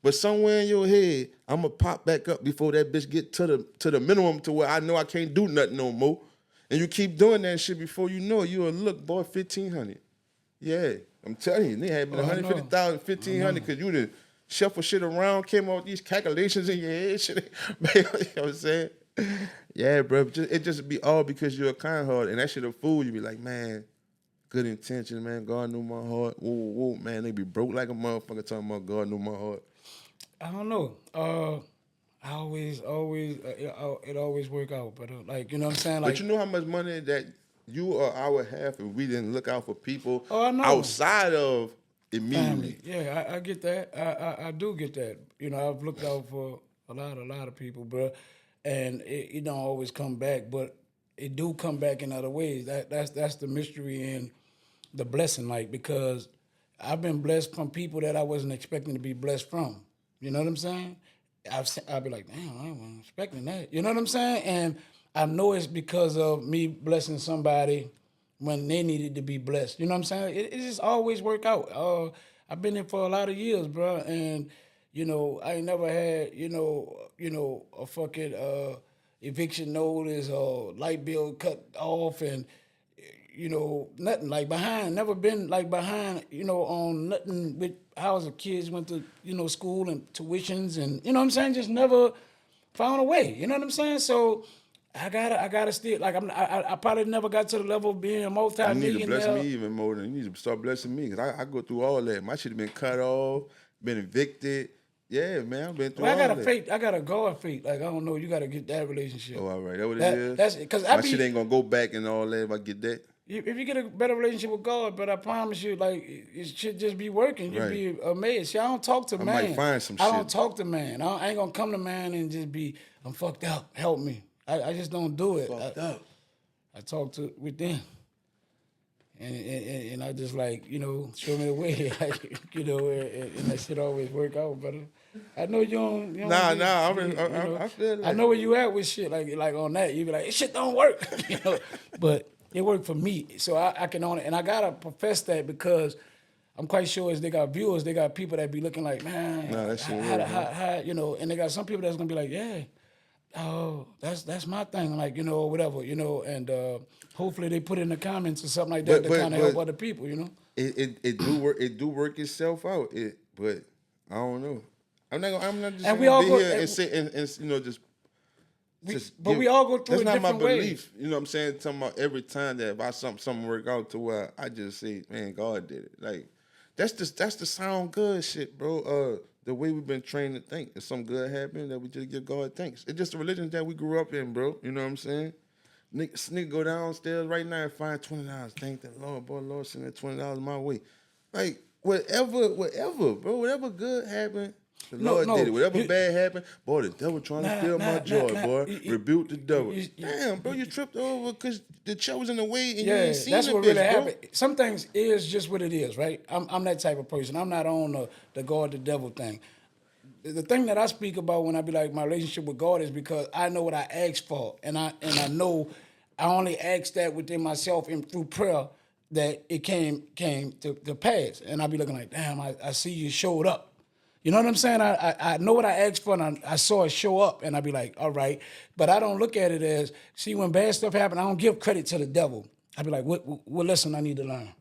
but somewhere in your head, I'ma pop back up before that bitch get to the minimum to where I know I can't do nothing no more. And you keep doing that shit before you know it, you'll look, boy, 1,500. Yeah, I'm telling you, they had been 150,000, 1,500 because you done shuffle shit around, came up with these calculations in your head, shit. You know what I'm saying? Yeah, bro, it just be all because you're a kind-hearted, and that shit'll fool you. Be like, man, good intentions, man. God knew my heart. Whoa, whoa, man, they be broke like a motherfucker talking about God knew my heart. I don't know. I always, it always work out, but like, you know what I'm saying? Like, but you know how much money that you or I would have if we didn't look out for people I know. outside of immediately. Family. Yeah, I get that. I do get that. You know, I've looked out for a lot of people, bro, and it don't always come back, but it do come back in other ways. That's the mystery and the blessing, like, because I've been blessed from people that I wasn't expecting to be blessed from. You know what I'm saying? I'll be like, damn, I wasn't expecting that. You know what I'm saying? And I know it's because of me blessing somebody when they needed to be blessed. You know what I'm saying? It just always work out. I've been here for a lot of years, bro, and you know I ain't never had a fucking eviction notice or light bill cut off and nothing like behind. Never been like behind, on nothing with how the kids went to, school and tuitions and you know what I'm saying. Just never found a way. You know what I'm saying? So I gotta still like I probably never got to the level of being a You multi-millionaire. need to bless me even more than you need to start blessing me because I go through all that. My shit have been cut off, been evicted. Yeah, man, I've been through Well, all that. I got a God faith. Like I don't know, you got to get that relationship. Oh, all right, that what it is. That's because My shit ain't gonna go back and all that if I get that. if you get a better relationship with God, but I promise you, like it should just be working. You'd Right. be amazed. See, I don't talk to man. might find some I shit. don't talk to man. I ain't gonna come to man and just be, I'm fucked up. Help me. I just don't do it. Fucked up. I talk to with them. And I just like, show me the way. Like, and that shit always work out, brother. I know you don't. You don't Nah, get- I feel that. I know where you at with shit. Like on that, you be like, this shit don't work. But it worked for me, so I can own it, and I gotta profess that because I'm quite sure as they got viewers, they got people that be looking like, man, Nah, that shit how, and they got some people that's gonna be like, yeah. Oh, that's my thing, like whatever, and hopefully they put in the comments or something like that to kind of help other people, It do work itself out. But I don't know. I'm not just And we gonna all be go- here and- and sit and just. but we all go through That's it not my different ways. belief. You know what I'm saying? Talking about every time that if I something work out to where I just say, man, God did it. Like that's the sound good shit, bro. The way we've been trained to think. If something good happened, that we just give God thanks. It's just the religion that we grew up in, bro. You know what I'm saying? Nigga go downstairs right now and find $20. Thank the Lord, boy. Lord send that $20 my way. Like whatever, bro. Whatever good happened, the Lord did it. Whatever bad happened, boy, the devil trying to steal my joy, boy. Rebuke the devil. Damn, bro, you tripped over because the chair was in the way and you ain't seen that's the what bitch, really bro. happened. Some things is just what it is, right? I'm that type of person. I'm not on the God the devil thing. The thing that I speak about when I be like my relationship with God is because I know what I asked for, and I know I only asked that within myself and through prayer that it came to pass, and I be looking like, damn, I see you showed up. You know what I'm saying? I know what I asked for, and I saw it show up, and I be like, all right. But I don't look at it as, see, when bad stuff happen, I don't give credit to the devil. I be like, what lesson I need to learn?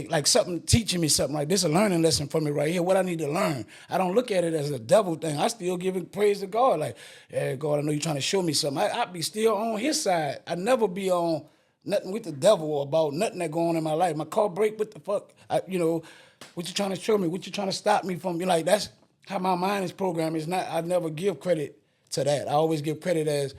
Like something teaching me something, like this is a learning lesson for me right here, what I need to learn. I don't look at it as a devil thing. I still give it praise to God. Like, hey, God, I know you're trying to show me something. I be still on his side. I never be on nothing with the devil or about nothing that go on in my life. My car break, what the fuck? What you trying to show me? What you trying to stop me from? Like, that's how my mind is programmed. It's not, I never give credit to that. I always give credit as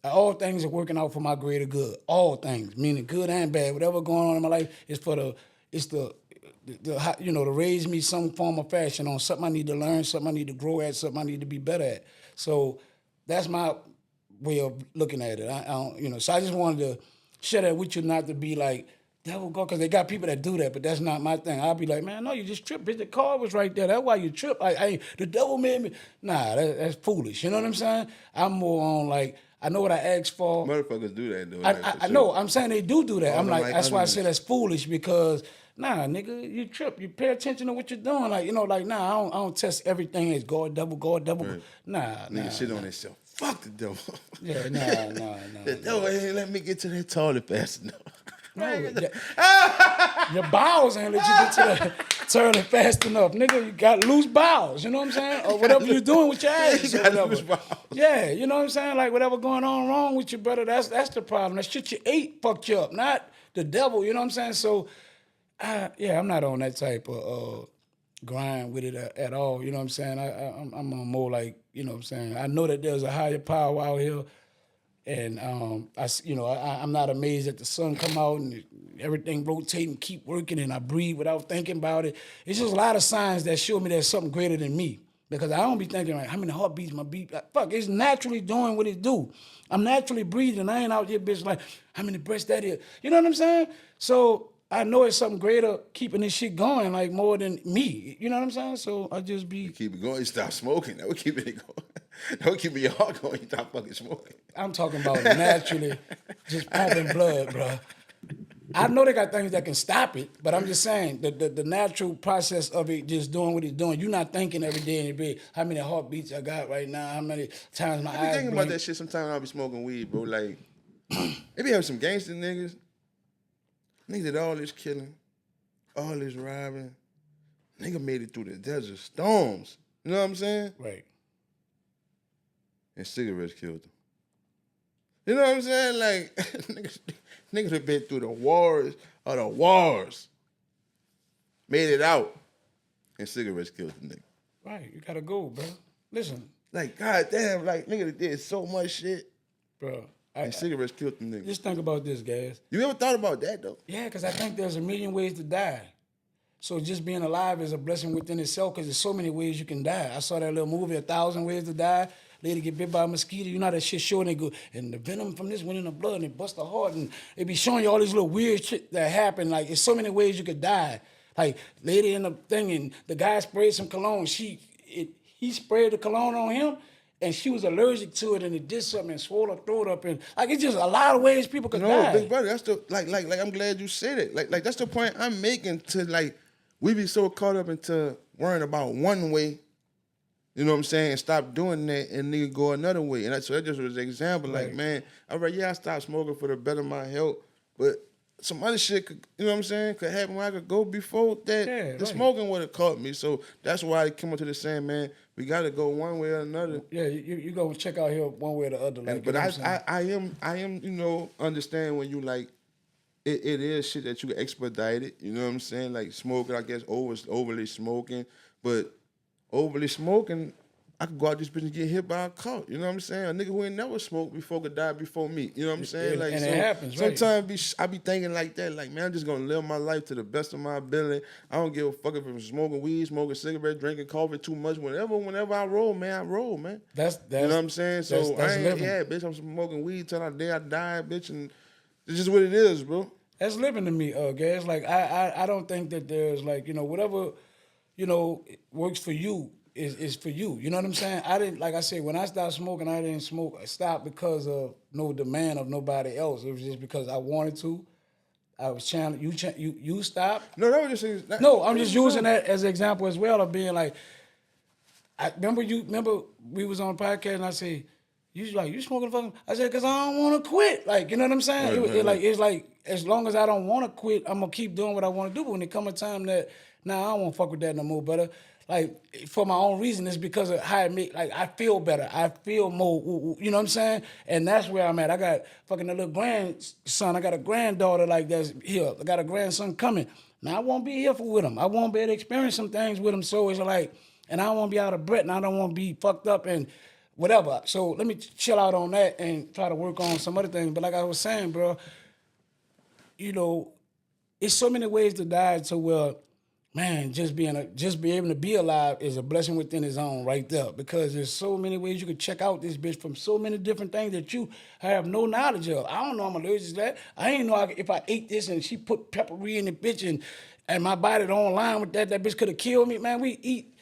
all things are working out for my greater good. All things, meaning good and bad. Whatever going on in my life is for the to raise me some form of fashion on something I need to learn, something I need to grow at, something I need to be better at. So that's my way of looking at it. I don't, so I just wanted to share that with you, not to be like, devil go, because they got people that do that, but that's not my thing. I'll be like, man, no, you just tripped, bitch. The car was right there. That's why you tripped. The devil made me. Nah, that's foolish. You know what I'm saying? I'm more on like, I know what I asked for. Motherfuckers do that, though. I know. I'm saying they do that. All I'm like, that's why I others. say that's foolish because, nah, nigga, you trip. You pay attention to what you're doing. Like, nah, I don't test everything as God, devil. Right. Nah. Nigga shit on themselves. Fuck the devil. Yeah, nah. The devil ain't let me get to that toilet fast enough. Your bowels ain't let you get to the toilet fast enough. Nigga, you got loose bowels, you know what I'm saying? Or whatever you're doing with your ass. You Or got whatever. loose bowels. Yeah, you know what I'm saying? Like whatever going on wrong with you, brother, that's the problem. That shit you ate fucked you up, not the devil, you know what I'm saying? So, I'm not on that type of grind with it at all, you know what I'm saying? I'm on more like, you know what I'm saying? I know that there's a higher power out here, And I'm not amazed that the sun come out and everything rotate and keep working, and I breathe without thinking about it. It's just a lot of signs that show me there's something greater than me. Because I don't be thinking like how many heartbeats my beat. Like, fuck, it's naturally doing what it do. I'm naturally breathing. I ain't out here, bitch, like how many breaths that is. You know what I'm saying? So I know it's something greater keeping this shit going, like more than me. You know what I'm saying? So I just be. Keep it going. You stop smoking. That would keep it going. That would keep your heart going. You stop fucking smoking. I'm talking about naturally just pumping blood, bro. I know they got things that can stop it, but I'm just saying the natural process of it just doing what it's doing. You're not thinking every day in your bed, how many heartbeats I got right now, how many times my I be eyes thinking blink. about that shit sometimes when I be smoking weed, bro. Like, they be having some gangster niggas. Niggas did all this killing, all this robbing. Nigga made it through the desert storms. You know what I'm saying? Right. And cigarettes killed them. You know what I'm saying? Like, niggas have been through the wars of the wars. Made it out. And cigarettes killed the nigga. Right. You gotta go, bro. Listen. Like, goddamn, like, nigga did so much shit. Bro. And cigarettes killed them niggas. Just think about this, guys. You ever thought about that, though? Yeah, because I think there's a million ways to die. So just being alive is a blessing within itself because there's so many ways you can die. I saw that little movie, 1,000 Ways to Die. Lady get bit by a mosquito. You know how that shit showing they go, and the venom from this went in the blood and it bust the heart. And it be showing you all these little weird shit that happen. Like, there's so many ways you could die. Like, lady in the thing and the guy sprayed some cologne. He sprayed the cologne on him. And she was allergic to it, and it did something and swole her throat up, and like it's just a lot of ways people could die. Big brother, that's the like. I'm glad you said it. Like that's the point I'm making. To like, we be so caught up into worrying about one way, you know what I'm saying, and stop doing that, and nigga go another way. And so that just was an example. Like, man, all right, I stopped smoking for the better of my health, but some other shit could, you know what I'm saying, could happen where I could go before that. The smoking would have caught me. So that's why I came up to the saying, man, we got to go one way or another. Yeah, you go check out here one way or the other. Like, but I am, you know, understand when you like, it is shit that you can expedite it. You know what I'm saying? Like smoking, I guess, overly smoking. But overly smoking, I could go out this bitch and get hit by a car. You know what I'm saying? A nigga who ain't never smoked before could die before me. You know what I'm saying? Like, and it happens, right? Sometimes I be thinking like that. Like, man, I'm just gonna live my life to the best of my ability. I don't give a fuck if I'm smoking weed, smoking cigarettes, drinking coffee too much. Whenever I roll, man, I roll, man. That's you know what I'm saying? So that's I ain't, living. yeah, bitch, I'm smoking weed till the day I die, bitch, and it's just what it is, bro. That's living to me, guys. Like I don't think that there's like, you know, whatever, you know, works for you is for you. You know what I'm saying? I didn't, like I said, when I stopped smoking, I didn't smoke. I stopped because of no demand of nobody else. It was just because I wanted to. I was challenged. You stopped? No, that was just no. I'm just using that as an example as well of being like. I remember we was on a podcast and I said, you smoking fucking? I said, cause I don't want to quit. Like, you know what I'm saying? It's like as long as I don't want to quit, I'm gonna keep doing what I want to do. But when it come a time that I don't want to fuck with that no more. But like for my own reason, it's because of how it make. Like I feel better. I feel more. You know what I'm saying? And that's where I'm at. I got fucking a little grandson. I got a granddaughter like that's here. I got a grandson coming. Now I won't be here with him. I won't be able to experience some things with him. So it's like, and I don't want to be out of breath, and I don't want to be fucked up and whatever. So let me chill out on that and try to work on some other things. But like I was saying, bro, you know, it's so many ways to die to where, man, just be able to be alive is a blessing within its own right there. Because there's so many ways you could check out this bitch from so many different things that you have no knowledge of. I don't know I'm allergic to that. I ain't know if I ate this and she put peppery in the bitch and my body don't align with that bitch could have killed me. Man, we eat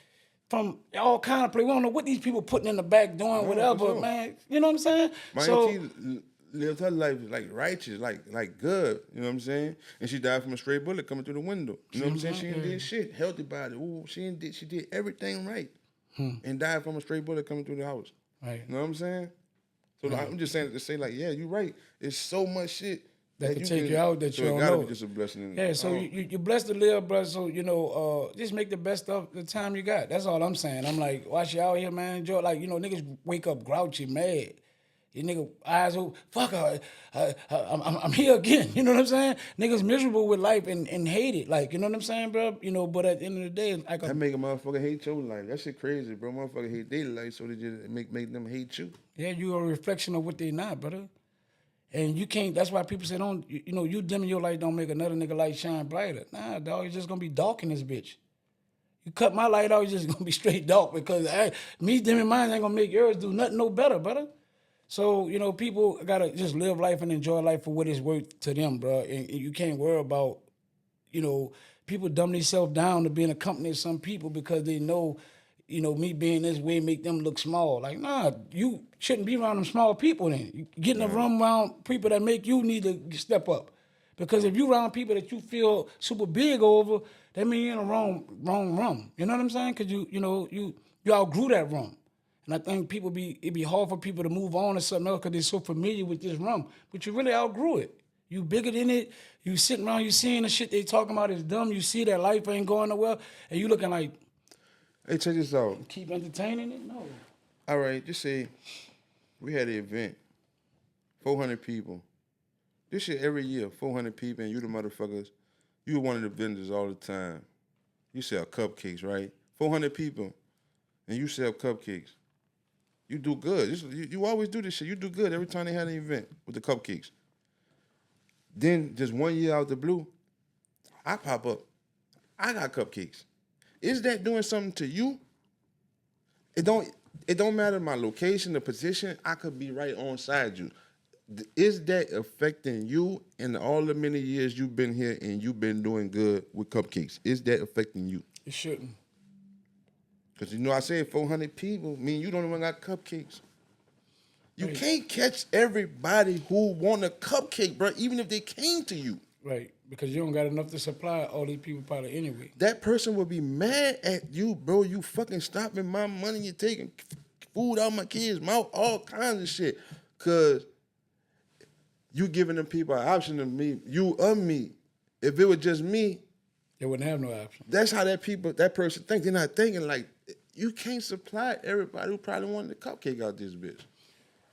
from all kind of places. We don't know what these people putting in the back doing whatever, man. You know what I'm saying? My auntie lived her life like righteous, like good. You know what I'm saying? And she died from a stray bullet coming through the window. You know what I'm saying? She did shit, healthy body. Ooh, she did everything right, and died from a stray bullet coming through the house. Right. You know what I'm saying? So I'm just saying to say like, yeah, you're right. It's so much shit that can take you out that you don't know. It gotta be just a blessing. Yeah, so you're blessed to live, bro. So, you know, just make the best of the time you got. That's all I'm saying. I'm like, watch you out here, man. Enjoy. Like, you know, niggas wake up grouchy, mad. You nigga eyes open, fuck, I'm here again. You know what I'm saying? Niggas miserable with life and hate it. Like, you know what I'm saying, bro? You know, but at the end of the day, like that make a motherfucker hate your life. That shit crazy, bro. Motherfucker hate their life, so they just make them hate you. Yeah, you a reflection of what they not, brother. And you can't. That's why people say, "Don't you know you dimming your light don't make another nigga light shine brighter." Nah, dog, it's just gonna be dark in this bitch. You cut my light out, it's just gonna be straight dark because me dimming mine ain't gonna make yours do nothing no better, brother. So people gotta just live life and enjoy life for what it's worth to them, bro. And you can't worry about people dumb themselves down to being a company of some people because they know, me being this way make them look small. Like, nah, you shouldn't be around them small people then. You get in the room around people that make you need to step up. Because if you around people that you feel super big over, that means you're in the wrong room. You know what I'm saying? Because you outgrew that room. And I think it be hard for people to move on to something else because they're so familiar with this room. But you really outgrew it. You bigger than it. You sitting around, you seeing the shit they talking about is dumb. You see that life ain't going nowhere, and you looking like, Hey, check this out. keep entertaining it? No. All right, just say we had an event, 400 people. This shit every year, 400 people, and you the motherfuckers. You one of the vendors all the time. You sell cupcakes, right? 400 people, and you sell cupcakes. You do good. You always do this shit. You do good every time they had an event with the cupcakes. Then just 1 year out the blue, I pop up. I got cupcakes. Is that doing something to you? It don't matter my location, the position. I could be right on side you. Is that affecting you in all the many years you've been here and you've been doing good with cupcakes? Is that affecting you? It shouldn't. Because I said 400 people, mean you don't even got cupcakes. You can't catch everybody who want a cupcake, bro, even if they came to you. Right, because you don't got enough to supply all these people probably anyway. That person will be mad at you, bro. You fucking stopping my money. You're taking food out my kids' mouth, all kinds of shit. Because you giving them people an option of me, you of me. If it was just me, they wouldn't have no option. That's how that person thinks. They're not thinking like, you can't supply everybody who probably wanted a cupcake out this bitch.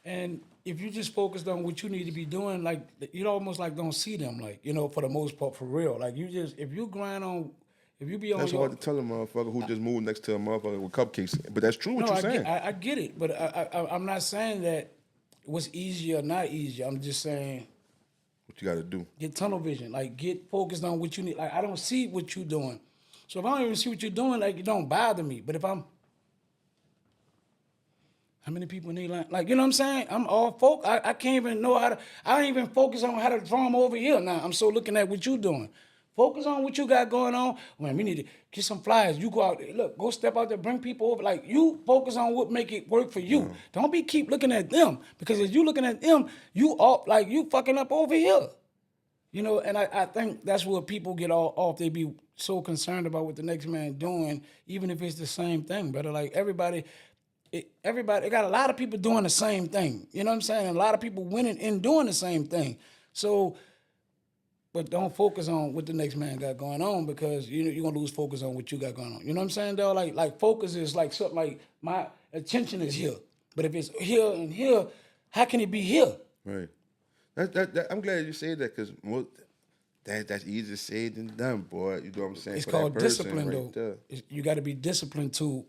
And if you just focused on what you need to be doing, like you almost like don't see them, like for the most part, for real. Like if you grind on, if you be on. That's hard to tell a motherfucker who just moved next to a motherfucker with cupcakes. But that's true what you're saying. I get it, but I'm not saying that what's easier or not easier. I'm just saying what you got to do. Get tunnel vision. Like get focused on what you need. Like I don't see what you're doing, so if I don't even see what you're doing, like it don't bother me. But if I'm how many people need like you know what I'm saying? I'm all focused. I can't even know how to. I don't even focus on how to draw them over here now. I'm so looking at what you doing. Focus on what you got going on. Man, we need to get some flyers. You go out there. Look, go step out there, bring people over. Like you focus on what make it work for you. Don't keep looking at them because if you looking at them, you fucking up over here. And I think that's where people get all off. They be so concerned about what the next man doing, even if it's the same thing, brother. Like everybody got a lot of people doing the same thing. You know what I'm saying? And a lot of people winning and doing the same thing. So, but don't focus on what the next man got going on because you're gonna lose focus on what you got going on. You know what I'm saying, though? Like focus is like something like my attention is here. But if it's here and here, how can it be here? Right. I'm glad you said that because that's easier said than done, boy. You know what I'm saying? It's for called that person discipline, right though. You got to be disciplined to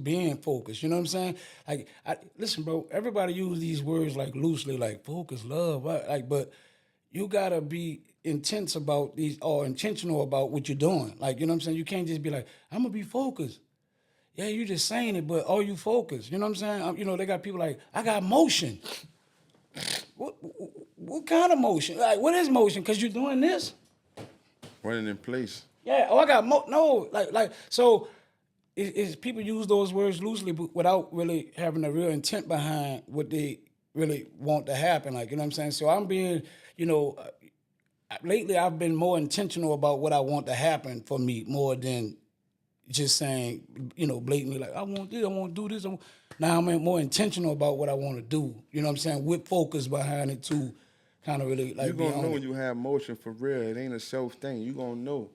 being focused. You know what I'm saying? Like, listen, bro. Everybody use these words like loosely, like focus, love, but you gotta be intentional about what you're doing. Like, you know what I'm saying? You can't just be like, I'm gonna be focused. Yeah, you just saying it, but are you focused? You know what I'm saying? They got people like, I got motion. What kind of motion? Like, what is motion? Because you're doing this? Running in place. Yeah. Oh, I got no. So. Is people use those words loosely but without really having a real intent behind what they really want to happen. Like, you know what I'm saying? So I'm being, lately I've been more intentional about what I want to happen for me more than just saying, blatantly like, I want this, I want to do this. Now I'm more intentional about what I want to do. You know what I'm saying? With focus behind it too. Kind of really like. You're going to know when you have motion for real. It ain't a self thing. You're going to know.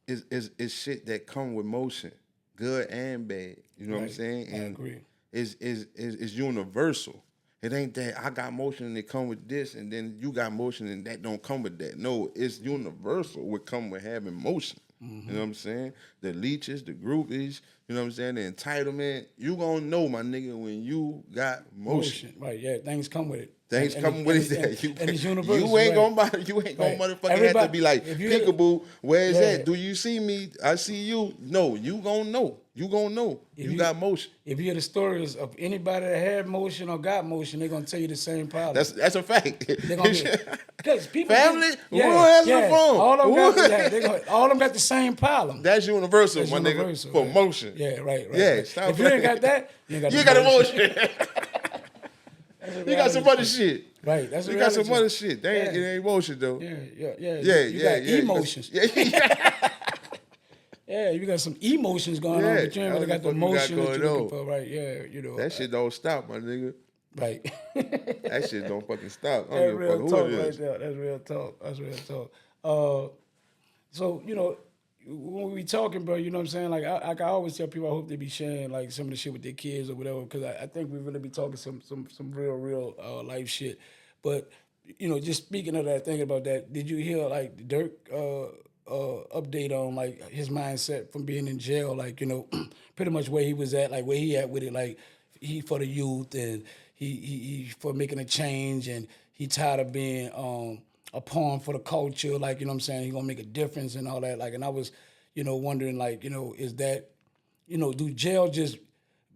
It's shit that come with motion. Good and bad, you know what I'm saying? And I agree. It's universal. It ain't that I got motion and it come with this, and then you got motion and that don't come with that. No, it's universal. What come with having motion? Mm-hmm. You know what I'm saying? The leeches, the groupies, you know what I'm saying? The entitlement. You gonna know, my nigga, when you got motion. Right? Yeah, things come with it. Things coming with it. You it's universal. you ain't right. gonna you ain't Right. gonna motherfucking have to Everybody- be like, if you- peekaboo, where is Yeah. that? Do you see me? I see you. No, you gonna know. You gonna know. You got motion. If you hear the stories of anybody that had motion or got motion, they're gonna tell you the same problem. That's a fact. They're gonna because people Family, who answer the phone? All of them Who- got, all of them got the same problem. That's universal, That's my universal, nigga. For right. motion. Yeah, right. Yeah, right. stop If you ain't playing. got that, you ain't got You the got motion. emotion. That's a You got some reality other shit. Right. That's a You got some reality. other shit. They ain't, Yeah. it ain't emotion though. Yeah. You got emotions. Yeah, you got some emotions going on, but you ain't really got the emotion that you're looking for, right? Yeah, you know. That shit don't stop, my nigga. Right. That shit don't fucking stop. I That's don't give a real fuck talk who it right is. there. That's real talk. That's real talk. So, you know, when we talking, bro, you know what I'm saying? Like I always tell people I hope they be sharing like some of the shit with their kids or whatever, because I think we really be talking some real life shit. But, you know, just speaking of that, thinking about that, did you hear like Dirk update on like his mindset from being in jail, like, you know, pretty much where he was at, like where he at with it, like he for the youth and he for making a change, and he tired of being a pawn for the culture, like, you know what I'm saying, he gonna make a difference and all that, like, and I was, you know, wondering, like, you know, is that, you know, do jail just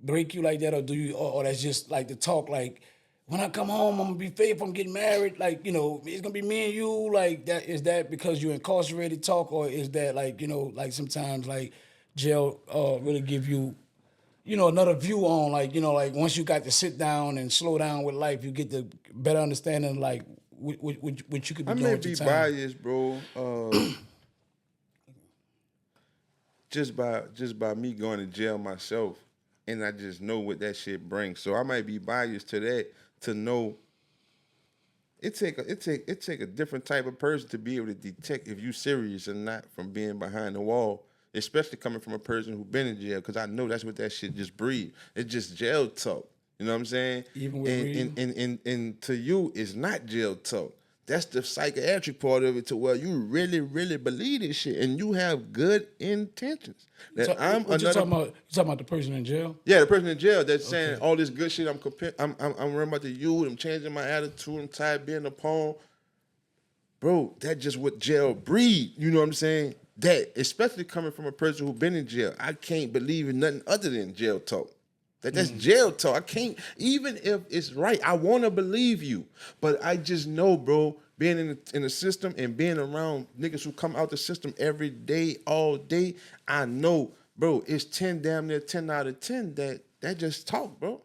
break you like that, or do you, or that's just like the talk, like, when I come home, I'm gonna be faithful, I'm getting married, like, you know, it's gonna be me and you, like, that, is that because you're incarcerated talk, or is that like, you know, like sometimes like jail really give you, you know, another view on, like, you know, like once you got to sit down and slow down with life, you get the better understanding, like what you could be I doing may with be your time. biased, bro. Just by me going to jail myself, and I just know what that shit brings. So I might be biased to that, to know it take a different type of person to be able to detect if you serious or not from being behind the wall, especially coming from a person who been in jail, because I know that's what that shit just breed. It's just jail talk. You know what I'm saying? Even with reading? And to you, it's not jail talk. That's the psychiatric part of it, to where you really, really believe this shit and you have good intentions. That So, I'm what you another. talking about? You talking about the person in jail? Yeah, the person in jail that's saying all this good shit. I'm worrying about the youth. I'm changing my attitude. I'm tired of being a pawn. Bro, that's just what jail breed. You know what I'm saying? That, especially coming from a person who been in jail, I can't believe in nothing other than jail talk. That's jail talk. I can't, even if it's right, I want to believe you. But I just know, bro, being in the system and being around niggas who come out the system every day, all day, I know, bro, it's 10 damn near 10 out of 10 that just talk, bro.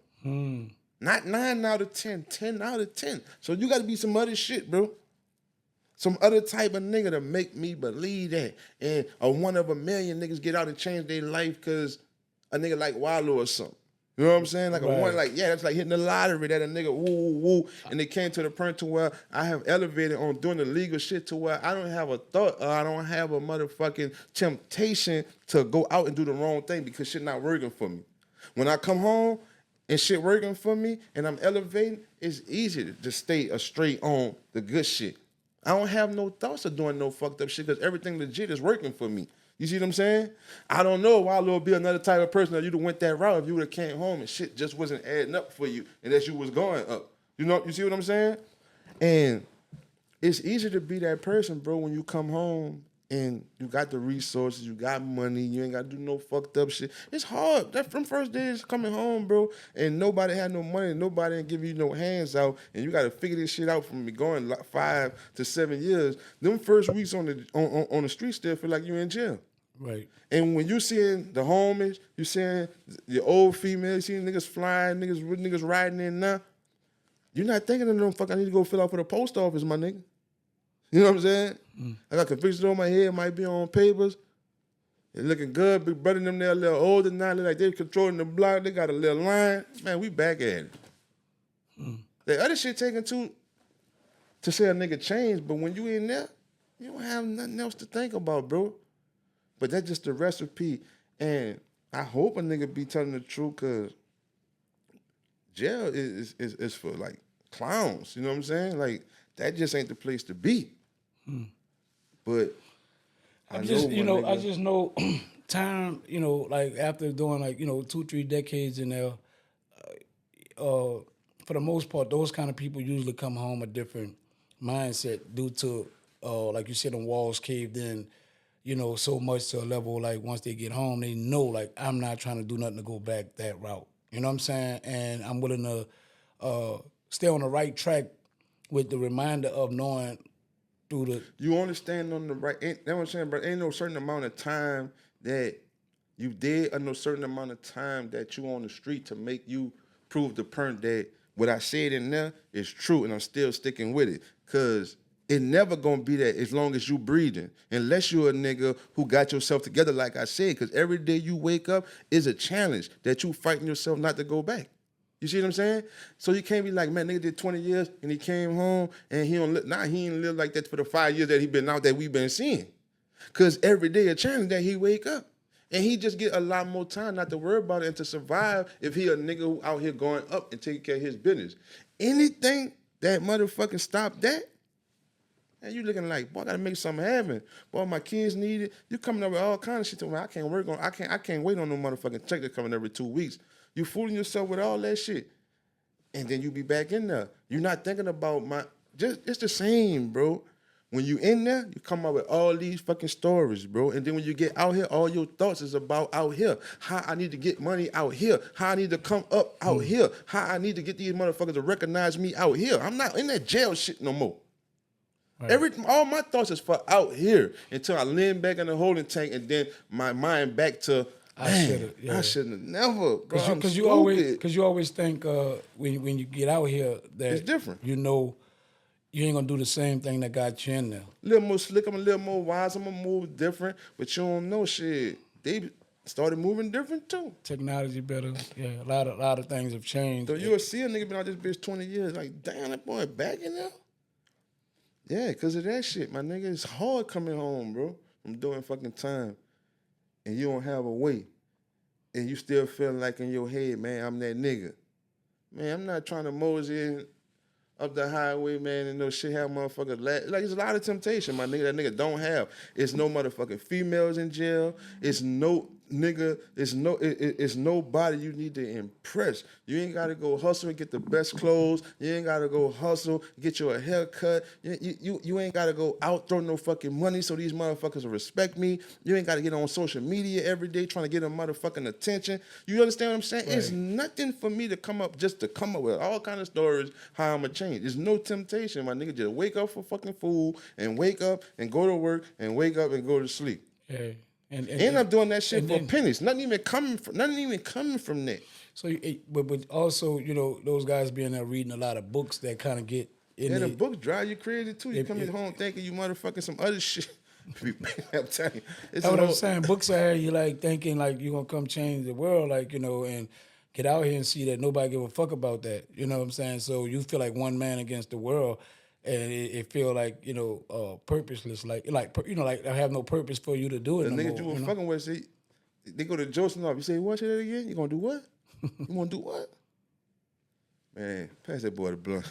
Not 9 out of 10, 10 out of 10. So you got to be some other shit, bro. Some other type of nigga to make me believe that. And a one of a million niggas get out and change their life because a nigga like Wallow or something. You know what I'm saying? Like a one, like, yeah, that's like hitting the lottery that a nigga woo. And it came to the point to where I have elevated on doing the legal shit to where I don't have a thought, I don't have a motherfucking temptation to go out and do the wrong thing because shit not working for me. When I come home and shit working for me and I'm elevating, it's easy to just stay straight on the good shit. I don't have no thoughts of doing no fucked up shit because everything legit is working for me. You see what I'm saying? I don't know why Lil be another type of person that you'd have went that route if you would have came home and shit just wasn't adding up for you and that you was going up. You know, you see what I'm saying? And it's easy to be that person, bro, when you come home and you got the resources, you got money, you ain't got to do no fucked up shit. It's hard. That from first days coming home, bro, and nobody had no money, nobody ain't give you no hands out, and you got to figure this shit out from me going like 5 to 7 years. Them first weeks on the street still feel like you in jail. Right. And when you seeing the homies, you seeing the old females, you seeing niggas flying, niggas riding in now, you're not thinking of them, fuck, I need to go fill out for the post office, my nigga. You know what I'm saying? I got convictions on my head, might be on papers. They looking good, big brother them there a little older now, they like they controlling the block, they got a little line. Man, we back at it. The other shit taken to say a nigga changed, but when you in there, you don't have nothing else to think about, bro. But that's just the recipe. And I hope a nigga be telling the truth, because jail is for like clowns, you know what I'm saying? Like, that just ain't the place to be. But I just know time, you know, like after doing like, you know, 2-3 decades in there, for for the most part, those kind of people usually come home a different mindset due to, like you said, the walls caved in, so much to a level like once they get home, they know like I'm not trying to do nothing to go back that route. You know what I'm saying? And I'm willing to stay on the right track with the reminder of knowing through the. You understand on the right. That's what I'm saying, but ain't no certain amount of time that you did, or no certain amount of time that you on the street to make you prove the point that what I said in there is true, and I'm still sticking with it. Cause it never gonna be that as long as you breathing, unless you're a nigga who got yourself together, like I said. Cause every day you wake up is a challenge that you fighting yourself not to go back. You see what I'm saying? So you can't be like, man, nigga did 20 years and he came home and he don't he ain't live like that for the 5 years that he been out that we been seeing. Cause every day a challenge that he wake up. And he just get a lot more time not to worry about it and to survive if he a nigga who out here going up and taking care of his business. Anything that motherfucking stop that, and you looking like, boy, I gotta make something happen. Boy, my kids need it. You coming up with all kind of shit to me. I can't wait on no motherfucking check that's coming every 2 weeks. You fooling yourself with all that shit. And then you be back in there. You're not thinking about it's the same, bro. When you in there, you come up with all these fucking stories, bro. And then when you get out here, all your thoughts is about out here. How I need to get money out here. How I need to come up out here. How I need to get these motherfuckers to recognize me out here. I'm not in that jail shit no more. Right. All my thoughts is for out here until I lean back in the holding tank and then my mind back to, I shouldn't have never, bro. Because you always think when you get out here that it's different. You ain't gonna do the same thing that got you in there. A little more slick, I'm a little more wise, I'm gonna move different, but you don't know shit. They started moving different too. Technology better, yeah. A lot of things have changed. So you'll see a nigga been out this bitch 20 years, like, damn, that boy back in there? Yeah, because of that shit, my nigga. It's hard coming home, bro, from doing fucking time. And you don't have a way. And you still feeling like in your head, man, I'm that nigga. Man, I'm not trying to mosey in up the highway, man, and no shit have motherfuckers like it's a lot of temptation, my nigga. That nigga don't have. It's no motherfucking females in jail. It's no nigga. It's nobody you need to impress. You ain't gotta go hustle and get the best clothes. You ain't gotta go hustle, get you a haircut. You ain't gotta go out throw no fucking money so these motherfuckers will respect me. You ain't gotta get on social media every day trying to get a motherfucking attention. You understand what I'm saying? Right. It's nothing for me to come up with all kind of stories how I'ma change. There's no temptation, my nigga. Just wake up for fucking food and wake up and go to work and wake up and go to sleep. Yeah. And I'm doing that shit for pennies. Nothing even coming from that. So, but also, those guys being there reading a lot of books that kind of get in. Yeah, the books drive you crazy too. You coming home thinking you motherfucking some other shit. I'm telling you, that's what I'm saying. Books are you like thinking like you gonna come change the world, like and get out here and see that nobody give a fuck about that. You know what I'm saying? So you feel like one man against the world. And it feel like purposeless, like I have no purpose for you to do it. The niggas you were fucking with, say they go to Joseph off. You say what? Say that again? You gonna do what? You gonna do what? Man, pass that boy the blunt.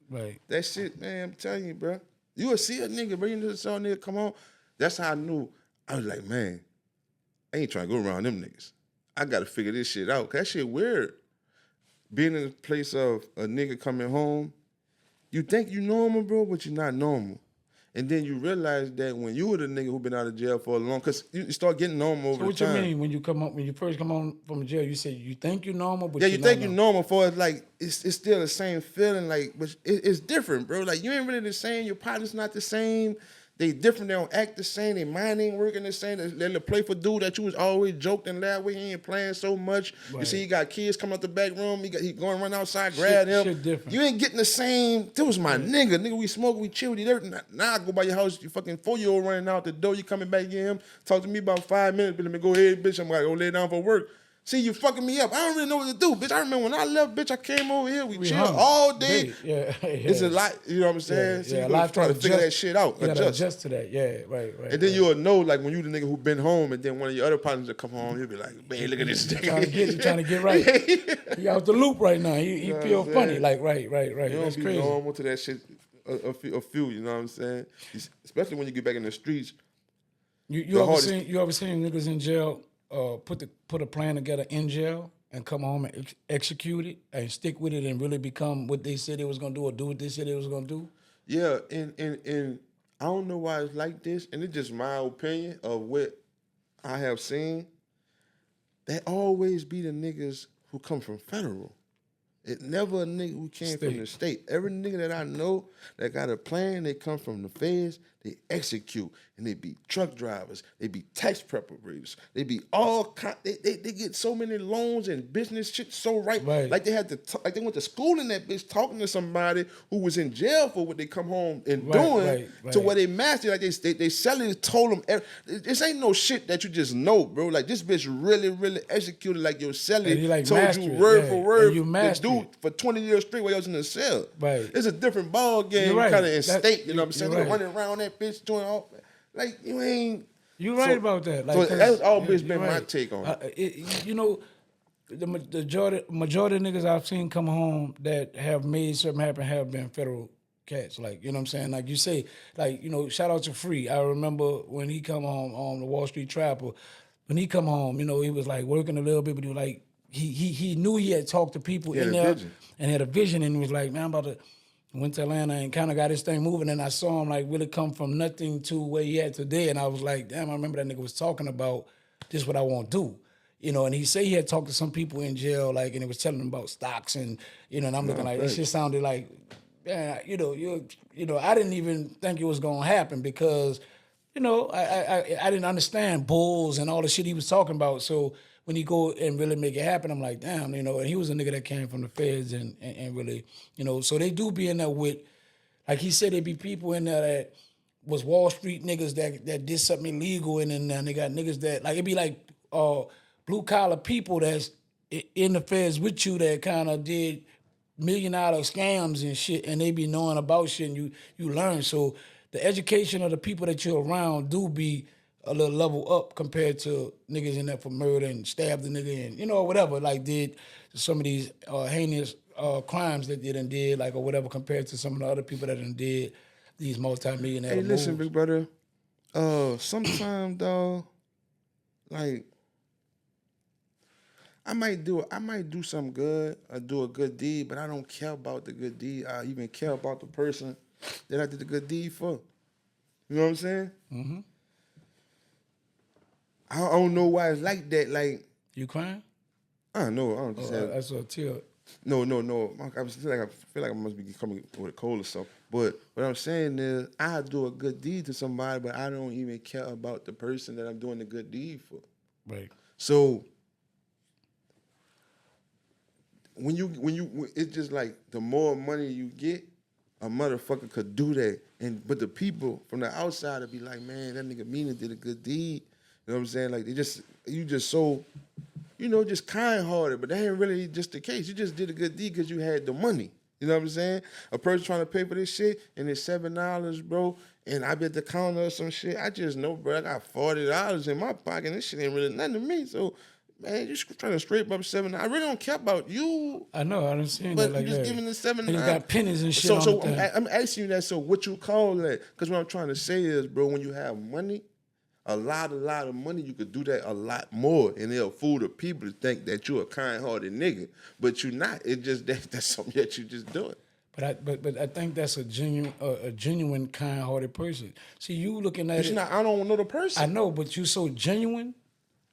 Right. That shit, man. I'm telling you, bro. You will see a nigga, bro. You know, saw a nigga come on. That's how I knew. I was like, man, I ain't trying to go around them niggas. I gotta figure this shit out. Cause that shit weird. Being in the place of a nigga coming home. You think you normal, bro, but you're not normal. And then you realize that when you were the nigga who been out of jail for a long, because you start getting normal over time. So what you mean when you first come home from jail? You say you think you're normal, but you think you're normal for it. Like it's still the same feeling, like, but it's different, bro. Like you ain't really the same. Your partner's not the same. They different. They don't act the same. Their mind ain't working the same. They're the playful dude that you was always joked and laughed with. He ain't playing so much. Right. You see, he got kids coming out the back room. He going run outside, grab him. Shit different. You ain't getting the same. That was my nigga. Nigga, we smoke, we chill, we did everything. Now I go by your house, you fucking 4-year-old running out the door. You coming back, get him. Talk to me about 5 minutes. But let me go ahead, bitch. I'm gonna go lay down for work. See, you fucking me up. I don't really know what to do, bitch. I remember when I left, bitch, I came over here. We chilled all day. Yeah. It's a lot, you know what I'm saying? So you gotta try to figure that shit out. You gotta adjust to that. Yeah, right. And then you'll know, like, when you the nigga who been home and then one of your other partners will come home, you'll be like, man, look at this nigga. Trying to get right. He out the loop right now. He feel funny. Like, right. You don't That's be crazy. normal to that shit a few, you know what I'm saying? Especially when you get back in the streets. You ever seen niggas in jail put a plan together in jail? and come home and execute it and stick with it and really become what they said they was gonna do or do what they said they was gonna do? Yeah, and I don't know why it's like this, and it's just my opinion of what I have seen. They always be the niggas who come from federal. It never a nigga who came from the state. Every nigga that I know that got a plan, they come from the feds, they execute. And they be truck drivers, they be tax preparators, they be all they get so many loans and business shit so right. Like they had to like they went to school in that bitch talking to somebody who was in jail for what they come home and doing to where they mastered. Like they selling told them this ain't no shit that you just know, bro. Like this bitch really executed like your selling like told you word for word. The dude for 20 years straight while you was in the cell. Right. It's a different ball game kind of in state, you know what I'm saying? They're running around that bitch doing all like you ain't. You right about that. Like, so that's always been my take on it. You know, the majority of niggas I've seen come home that have made something happen have been federal cats. Like, you know what I'm saying? Like you say, like, you know, shout out to Free. I remember when he come home on the Wall Street Trapper, when he come home, you know, he was like working a little bit, but he was like, he knew he had talked to people in there and had a vision, and he was like, man, I'm about to. Went to Atlanta and kind of got his thing moving, and I saw him like really come from nothing to where he had today, and I was like, damn, I remember that nigga was talking about this is what I want to do, you know. And he said he had talked to some people in jail, like, and he was telling them about stocks, and you know, and I'm looking like this shit sounded like, yeah, you know, I didn't even think it was gonna happen because, you know, I didn't understand bulls and all the shit he was talking about, so. When he go and really make it happen, I'm like, damn, you know, and he was a nigga that came from the feds and really, you know, so they do be in there with, like he said, there be people in there that was Wall Street niggas that did something illegal, and then they got niggas that, like, it'd be like blue collar people that's in the feds with you that kind of did $1 million scams and shit, and they be knowing about shit, and you learn. So the education of the people that you're around do be a little level up compared to niggas in there for murder and stabbed the nigga and, you know, whatever, like did some of these heinous crimes that they done did, like, or whatever, compared to some of the other people that done did these multi-millionaire moves. Hey, listen, big brother, sometimes, dog, like, I might do something good or do a good deed, but I don't care about the good deed. I even care about the person that I did the good deed for. You know what I'm saying? Mm-hmm. I don't know why it's like that. Like, you crying? I don't know. I don't just I saw a tear. No. I feel like I must be coming with a cold or something. But what I'm saying is, I do a good deed to somebody, but I don't even care about the person that I'm doing the good deed for. Right. So when you, it's just like the more money you get, a motherfucker could do that, but the people from the outside would be like, man, that nigga MEANA did a good deed. You know what I'm saying? Like you just so, you know, just kind-hearted, but that ain't really just the case. You just did a good deed because you had the money. You know what I'm saying? A person trying to pay for this shit and it's $7, bro, and I be at the counter or some shit. I just know, bro, I got $40 in my pocket. And this shit ain't really nothing to me. So, man, you trying to scrape up $7. I really don't care about you. I know, I done seen but that like you just that. giving the $7. And you got pennies and shit. So I'm asking you that. So what you call that? Because what I'm trying to say is, bro, when you have money. A lot of money, you could do that a lot more, and it'll fool the people to think that you're a kind-hearted nigga, but you're not. It just that's something that you just do it. But I think that's a genuine kind-hearted person. See, you looking at it. I don't know the person. I know, but you so genuine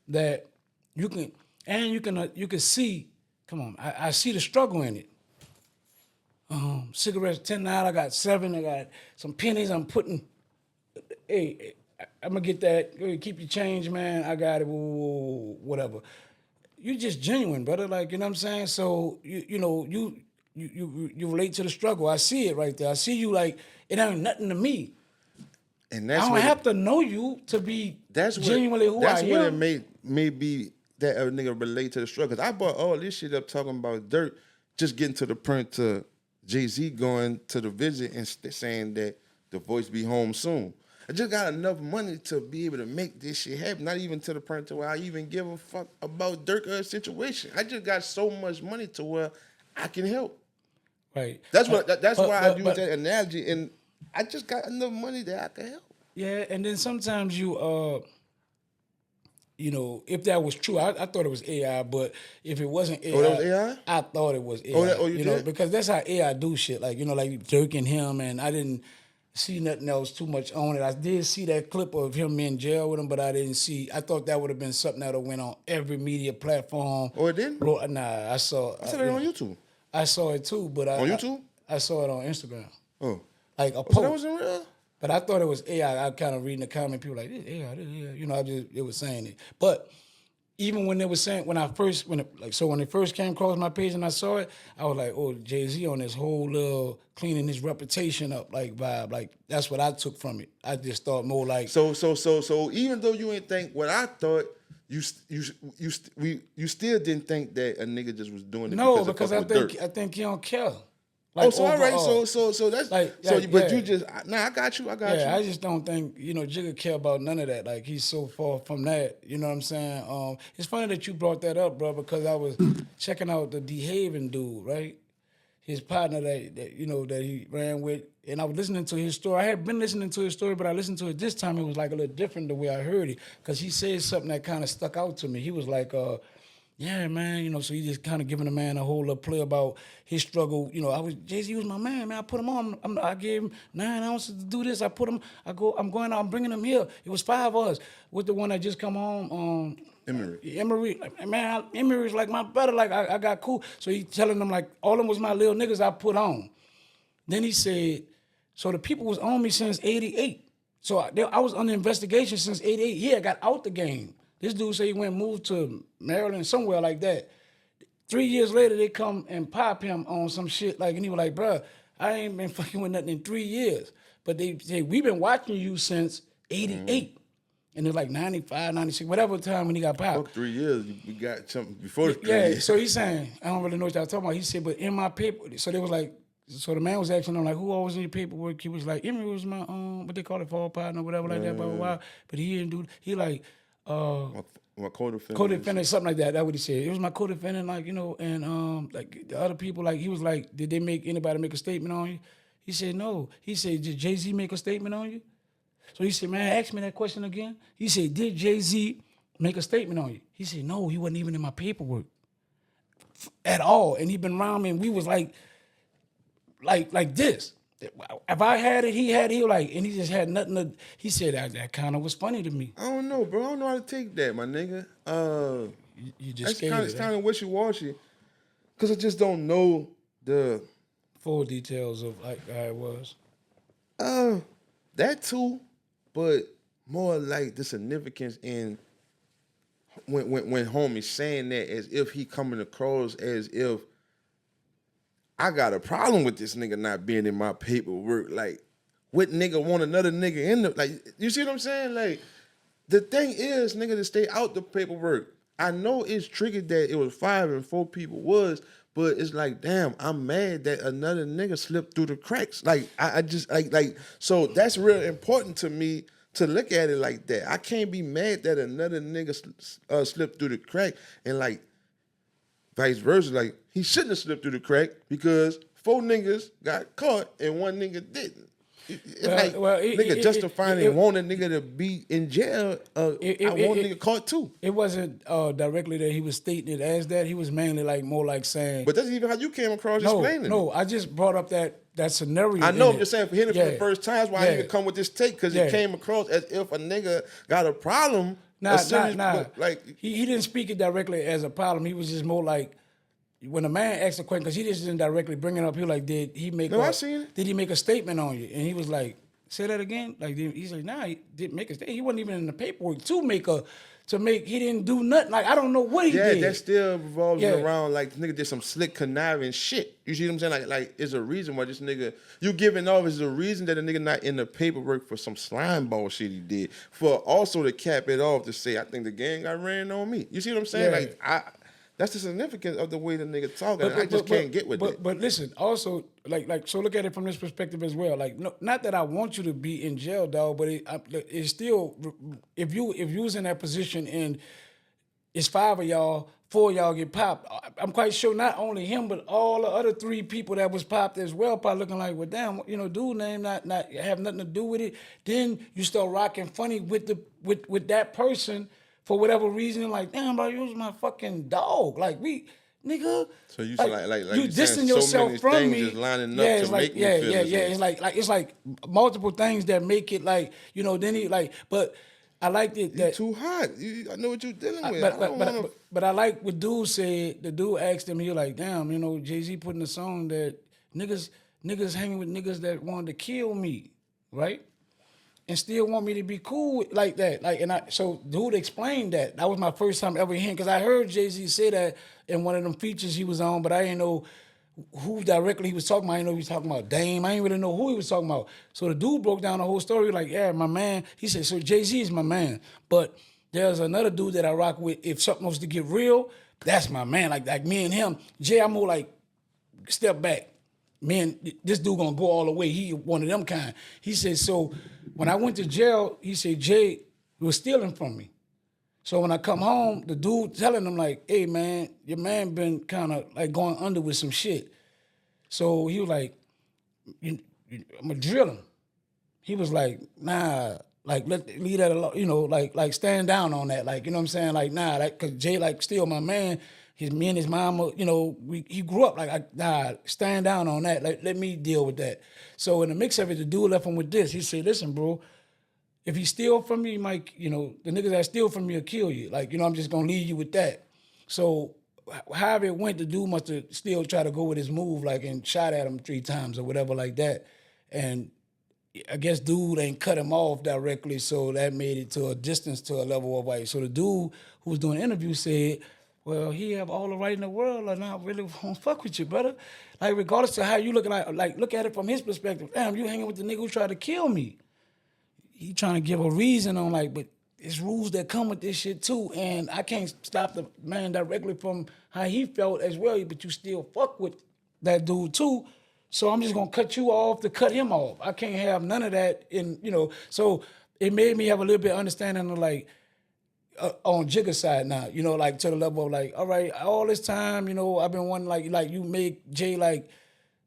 that you can see. Come on, I see the struggle in it. Cigarettes $10. I got 7. I got some pennies. I'm putting. Hey, I'm gonna get that. Keep your change, man. I got it. Whatever. You just genuine, brother. Like, you know what I'm saying. So you relate to the struggle. I see it right there. I see you like it ain't nothing to me. And that's I don't have to know you to be genuinely who I am. That's what it may be that a nigga relate to the struggle. 'Cause I brought all this shit up talking about dirt, just getting to the point to Jay-Z going to the visit and saying that the voice be home soon. I just got enough money to be able to make this shit happen. Not even to the point to where I even give a fuck about Dirk's situation. I just got so much money to where I can help. Right. That's why I use that analogy. And I just got enough money that I can help. Yeah, and then sometimes you you know, if that was true, I thought it was AI, but if it wasn't AI, Oh, that was AI? I thought it was AI. You know, did? because that's how AI do shit. Like, you know, like jerking him, and I didn't see nothing else too much on it. I did see that clip of him in jail with him, but I didn't see. I thought that would have been something that would have went on every media platform. Oh, it didn't? Nah, I saw. I saw it on YouTube. I saw it too, but On YouTube? I saw it on Instagram, Oh. like a So post. that wasn't real? But I thought it was AI. I kind of reading the comment, people like, this AI, this AI. You know, it was saying it. But even when they was saying, when it first came across my page and I saw it, I was like, oh, Jay-Z on this whole little cleaning his reputation up like vibe. Like, that's what I took from it. I just thought more like. So even though you ain't think what I thought, you still didn't think that a nigga just was doing it No, because I of fucking with think dirt. I think he don't care. Oh, so all right, overall. so that's Like, so. yeah, But yeah. you just I got you. Yeah, I just don't think, you know, Jigga care about none of that. Like, he's so far from that. You know what I'm saying? It's funny that you brought that up, bro, because I was checking out the DeHaven dude, right? His partner that you know that he ran with, and I was listening to his story. I had been listening to his story, but I listened to it this time. It was like a little different the way I heard it, because he said something that kind of stuck out to me. He was like, yeah, man, you know, so he just kind of giving the man a whole little play about his struggle. You know, Jay-Z was my man, I put him on. I gave him 9 ounces to do this. I'm going out, I'm bringing him here. It was 5 of us with the one that just come home. Emery, like, man, Emery's like my brother. Like, I got cool. So he telling them, like, all of them was my little niggas I put on. Then he said, so the people was on me since 88. So I was under investigation since 88. Yeah, I got out the game. This dude said he went and moved to Maryland, somewhere like that. 3 years later, they come and pop him on some shit, like, and he was like, bruh, I ain't been fucking with nothing in 3 years. But they say, we've been watching you since 88. And it's like 95, 96, whatever time when he got popped. Fuck 3 years. You got something before the 3 years. So he's saying, I don't really know what y'all talking about. He said, but in my paper, so they was like, so the man was asking him, like, who always in your paperwork? He was like, Emery was my, what they call it, fall partner, whatever, like that, blah, blah, blah. But he didn't do, he like, my co-defendant. Co-defendant, something like that. That's what he said. It was my co-defendant, like, you know, and like the other people, like, he was like, did anybody make a statement on you? He said, no. He said, did Jay-Z make a statement on you? So he said, man, ask me that question again. He said, did Jay-Z make a statement on you? He said, no, he wasn't even in my paperwork at all. And he been around me, and we was like this. If I had it, he had it. He was like, and he just had nothing to. He said that kind of was funny to me. I don't know, bro. I don't know how to take that, my nigga. You just it's kind of wishy-washy, because I just don't know the full details of like how it was. That too, but more like the significance in when homie's saying that as if he coming across as if I got a problem with this nigga not being in my paperwork. Like, what nigga want another nigga in the, like, you see what I'm saying? Like, the thing is, nigga, to stay out the paperwork. I know it's tricky that it was 5 and 4 people was, but it's like, damn, I'm mad that another nigga slipped through the cracks. Like, I just, like, so that's real important to me to look at it like that. I can't be mad that another nigga slipped through the crack, and like, vice versa, like, he shouldn't have slipped through the crack because 4 niggas got caught and 1 nigga didn't. Nigga justifying and want a nigga to be in jail. I want nigga caught too. It wasn't directly that he was stating it as that. He was mainly like more like saying. But that's even how you came across explaining. No, I just brought up that scenario. I know. I'm just saying for him for the first time, that's why I didn't come with this take, because it came across as if a nigga got a problem. Nah. Like he didn't speak it directly as a problem. He was just more like, when a man asked a question, because he just didn't directly bring it up, he was like, did he make a statement on you? And he was like, say that again? Like, he's like, nah, he didn't make a statement. He wasn't even in the paperwork he didn't do nothing. Like, I don't know what he did. Yeah, that still revolves around, like, this nigga did some slick conniving shit. You see what I'm saying? Like it's a reason why this nigga, you giving off is a reason that a nigga not in the paperwork for some slime ball shit he did. For also to cap it off to say, I think the gang got ran on me. You see what I'm saying? Yeah. Like, that's the significance of the way the nigga talking. I just can't get with it. But listen, also, like, so look at it from this perspective as well. Like, no, not that I want you to be in jail, dog, but it's still, if you was in that position and it's 5 of y'all, 4 of y'all get popped, I'm quite sure not only him, but all the other 3 people that was popped as well, probably looking like, well, damn, you know, dude name not have nothing to do with it. Then you start rocking funny with that person for whatever reason, like, damn, bro, you was my fucking dog. Like, nigga. So you like, like you you saying distancing so yourself many from things me. just lining Yeah, up it's to like, make me feel this way. It's like multiple things that make it like, then he like, but I liked it You that too hot. I know what you're dealing with. but I but don't want but to. but I like what dude said. The dude asked him, he was like, damn, Jay-Z put in a song that niggas hanging with niggas that wanted to kill me, right? And still want me to be cool like that. So dude explained that. That was my first time ever hearing, because I heard Jay-Z say that in one of them features he was on, but I didn't know who directly he was talking about. I didn't know he was talking about Dame. I didn't really know who he was talking about. So the dude broke down the whole story, like, yeah, my man. He said, so Jay-Z is my man. But there's another dude that I rock with. If something was to get real, that's my man. Like me and him. Jay, I'm more like, step back. Man, this dude gonna go all the way. He one of them kind. He said, so when I went to jail, he said, Jay was stealing from me. So when I come home, the dude telling him like, hey man, your man been kind of like going under with some shit. So he was like, I'm gonna drill him. He was like, nah, like leave that alone, like stand down on that, like, you know what I'm saying, like, nah, like, cause Jay like still my man. Me and his mama, he grew up like, nah, stand down on that, like let me deal with that. So in the mix of it, the dude left him with this. He said, listen, bro, if he steal from me, Mike, the niggas that steal from me will kill you. Like, I'm just gonna leave you with that. So however it went, the dude must have still tried to go with his move, like, and shot at him 3 times or whatever like that. And I guess dude ain't cut him off directly, so that made it to a distance to a level of like. So the dude who was doing the interview said, well, he have all the right in the world, and I really won't fuck with you, brother. Like, regardless of how you look at it, like look at it from his perspective. Damn, you hanging with the nigga who tried to kill me. He trying to give a reason on like, but it's rules that come with this shit too, and I can't stop the man directly from how he felt as well. But you still fuck with that dude too. So I'm just gonna cut you off to cut him off. I can't have none of that So it made me have a little bit of understanding of like on Jigga side now, like to the level of like, all right, all this time, I've been wanting like you make Jay like,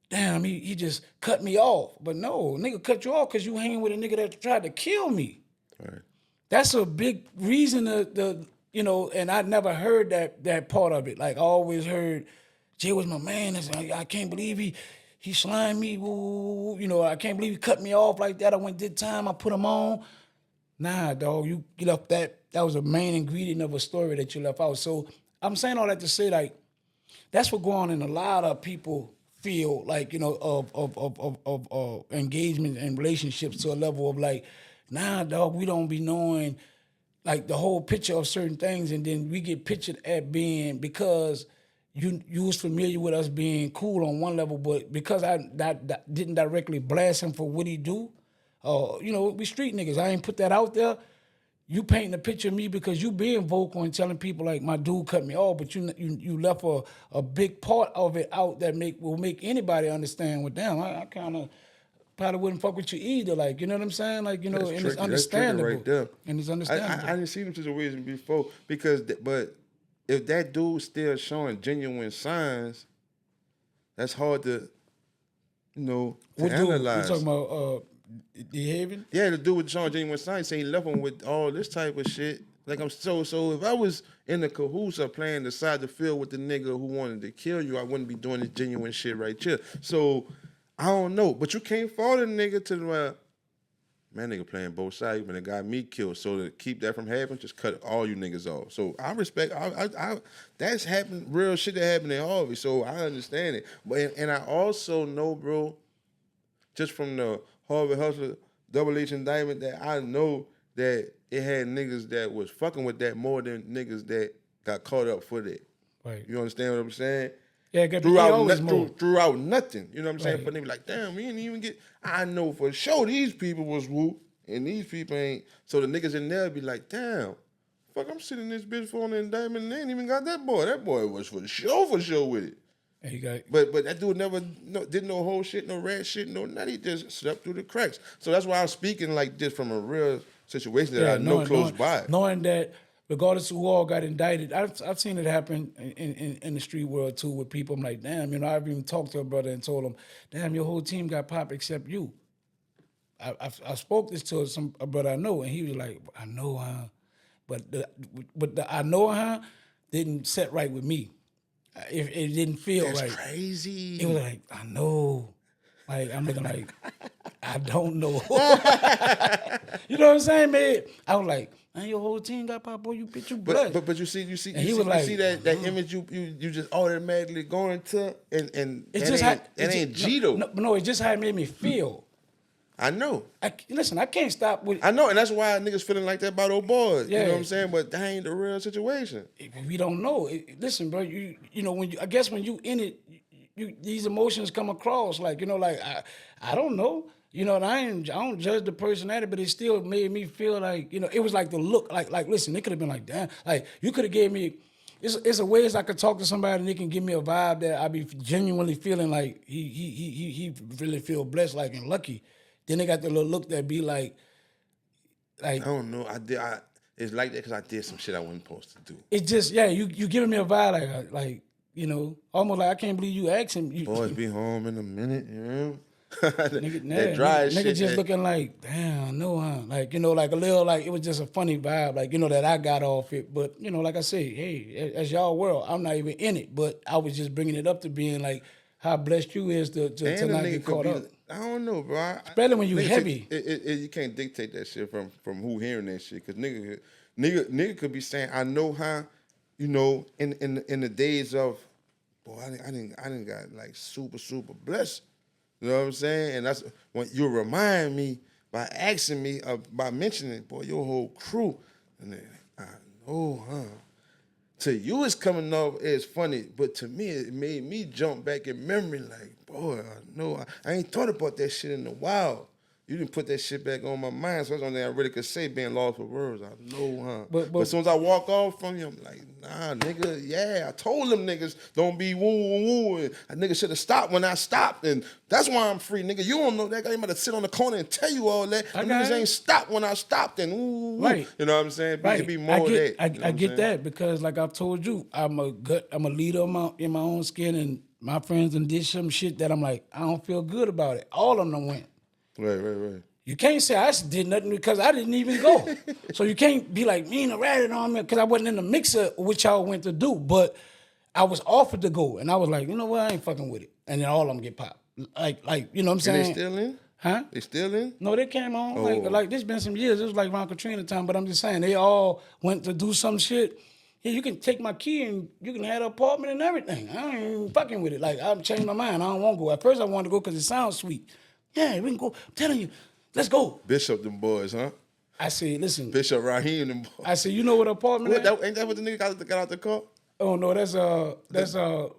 damn, he just cut me off. But no, nigga cut you off because you hanging with a nigga that tried to kill me. Right. That's a big reason and I never heard that part of it. Like I always heard Jay was my man. I can't believe he slimed me. Woo. I can't believe he cut me off like that. I went did time. I put him on. Nah, dog, you left that. That was a main ingredient of a story that you left out. So I'm saying all that to say, like, that's what going on in a lot of people feel like, of engagement and relationships to a level of like, nah, dog, we don't be knowing like the whole picture of certain things, and then we get pictured at being because you was familiar with us being cool on one level, but because I didn't directly blast him for what he do, we street niggas. I ain't put that out there. You painting a picture of me because you being vocal and telling people like my dude cut me off, but you left a big part of it out that will make anybody understand. Well, damn, I kind of probably wouldn't fuck with you either. Like, you know what I'm saying? Like, and That's it's tricky. understandable. That's tricky right there. And it's understandable. I didn't see them situation before but if that dude's still showing genuine signs, that's hard to What dude? analyze. You talking about the Haven? Yeah, the dude with showing genuine signs saying he left him with all this type of shit. Like I'm so if I was in the cahoots of playing the side of the field with the nigga who wanted to kill you, I wouldn't be doing this genuine shit right here. So I don't know, but you can't fault a nigga to man, nigga playing both sides, but it got me killed. So to keep that from happening, just cut all you niggas off. So I respect. I that's happened. Real shit that happened in Harvey. So I understand it. But and I also know, bro, just from the Harvey Hustler Double H indictment, that I know that it had niggas that was fucking with that more than niggas that got caught up for that. Right. You understand what I'm saying? Yeah, throughout nothing. You know what I'm saying? Right. For them like, damn, we didn't even get. I know for sure these people was woo, and these people ain't. So the niggas in there be like, damn, fuck, I'm sitting in this bitch for an indictment, and they ain't even got that boy. That boy was for sure with it. And you got, But that dude never did no whole shit, no rat shit, no nothing. He just slept through the cracks. So that's why I'm speaking like this from a real situation that I know close by. Knowing that regardless of who all got indicted, I've seen it happen in the street world too with people. I'm like, damn, I've even talked to a brother and told him, damn, your whole team got popped except you. I spoke this to a brother I know, and he was like, I know, But the I know her didn't set right with me. It didn't feel That's right. crazy. It was like, I know. Like, I'm looking like, I don't know. You know what I'm saying, man? I was like, man, your whole team got pop, boy, you bitch, you blessed. But you see that image you just automatically going to and it ain't G though. No, it's just how it made me feel. I know. Listen, I can't stop with. I know, and that's why niggas feeling like that about old boys. Yeah. You know what I'm saying? But that ain't the real situation. We don't know. Listen, bro, you know when you, I guess when you in it, these emotions come across like, you know, like I don't know. You know, and I don't judge the personality, but it still made me feel like, you know, it was like the look, like listen, it could have been like, damn, like you could have gave me, it's a ways I could talk to somebody and they can give me a vibe that I be genuinely feeling like he really feel blessed, like, and lucky. Then they got the little look that be like I don't know. It's like that because I did some shit I wasn't supposed to do. It's just, yeah, you giving me a vibe like, you know, almost like I can't believe you asking. Boys be home in a minute, you know? That dry shit. Nigga just looking like, damn, I know, huh? Like, you know, like a little, like, it was just a funny vibe, like, you know, that I got off it. But, you know, like I say, hey, as y'all world, I'm not even in it, but I was just bringing it up to being like, how blessed you is to not get caught up. I don't know, bro. Especially when you heavy. You can't dictate that shit from who hearing that shit. Because nigga could be saying, I know how, you know, in the days of, boy, I didn't got like super blessed. You know what I'm saying? And that's when you remind me by asking me, by mentioning, boy, your whole crew. And then, I know, huh? To you, it's coming off as funny, but to me, it made me jump back in memory like, boy, I know. I ain't thought about that shit in a while. You didn't put that shit back on my mind, so that's the only thing I really could say, being lost for words. I know, huh? But as soon as I walk off from you, I'm like, nah, nigga, yeah, I told them niggas, don't be woo. And a nigga should have stopped when I stopped, and that's why I'm free, nigga. You don't know that guy. You might sit on the corner and tell you all that. The niggas ain't stopped when I stopped, and ooh. Right. You know what I'm saying? Right. It be more of that. I get that because, like I've told you, I'm a leader in my own skin, and my friends and did some shit that I'm like, I don't feel good about it. All of them went. Right. You can't say I did nothing because I didn't even go. So you can't be like, MEANA ratted on me because I wasn't in the mixer, which y'all went to do. But I was offered to go, and I was like, you know what, I ain't fucking with it. And then all of them get popped. Like you know what I'm saying? And they still in? Huh? They still in? No, they came on. Like this been some years. It was like around Katrina time, but I'm just saying, they all went to do some shit. Yeah, you can take my key and you can have the apartment and everything. I ain't even fucking with it. Like, I've changed my mind. I don't want to go. At first, I wanted to go because it sounds sweet. Yeah, we can go. I'm telling you, let's go. Bishop them boys, huh? I said, listen. Bishop Raheem them boys. I said, you know what apartment is? Ain't that what the nigga got out the car? Oh, no, that's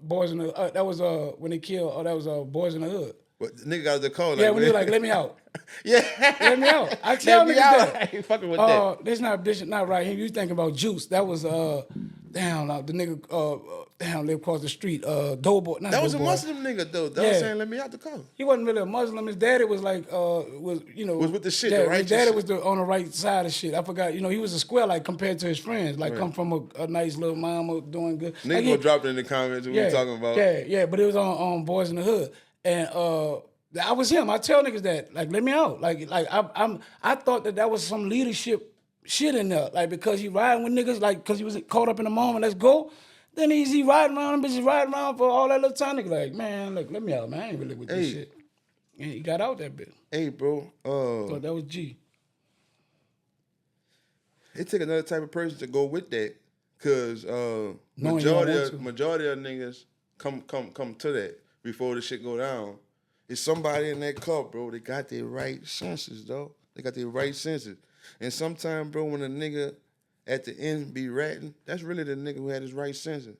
Boys in the, that was when they killed, that was Boys in the Hood. But the nigga got out of the car. Yeah, when he was like, let me out. Yeah. Let me out. I tell niggas that. I ain't fucking with that. This not Bishop, not right here. You thinking about Juice. That was, the nigga, live across the street, Doughboy. That was a Muslim nigga, though. That was saying, let me out the car. He wasn't really a Muslim. His daddy was like, was with the shit, the righteous his daddy shit. Was on the right side of shit. I forgot, he was a square, like, compared to his friends. Like, come from a nice little mama doing good. Nigga gonna drop it in the comments what we talking about. Yeah, but it was on Boys in the Hood. And I was him. I tell niggas that, like, let me out. I thought that was some leadership shit in there. Like, because he riding with niggas, like, because he was caught up in the moment, let's go. Then he riding around, bitches riding around for all that little time. Nigga, like, man, look, let me out, man. I ain't really with this shit. And he got out that bit. Hey, bro. Thought that was G. It took another type of person to go with that. Cause majority of niggas come to that before the shit go down. It's somebody in that car, bro. They got their right senses, though. They got their right senses. And sometimes, bro, when a nigga at the end be ratting, that's really the nigga who had his right senses.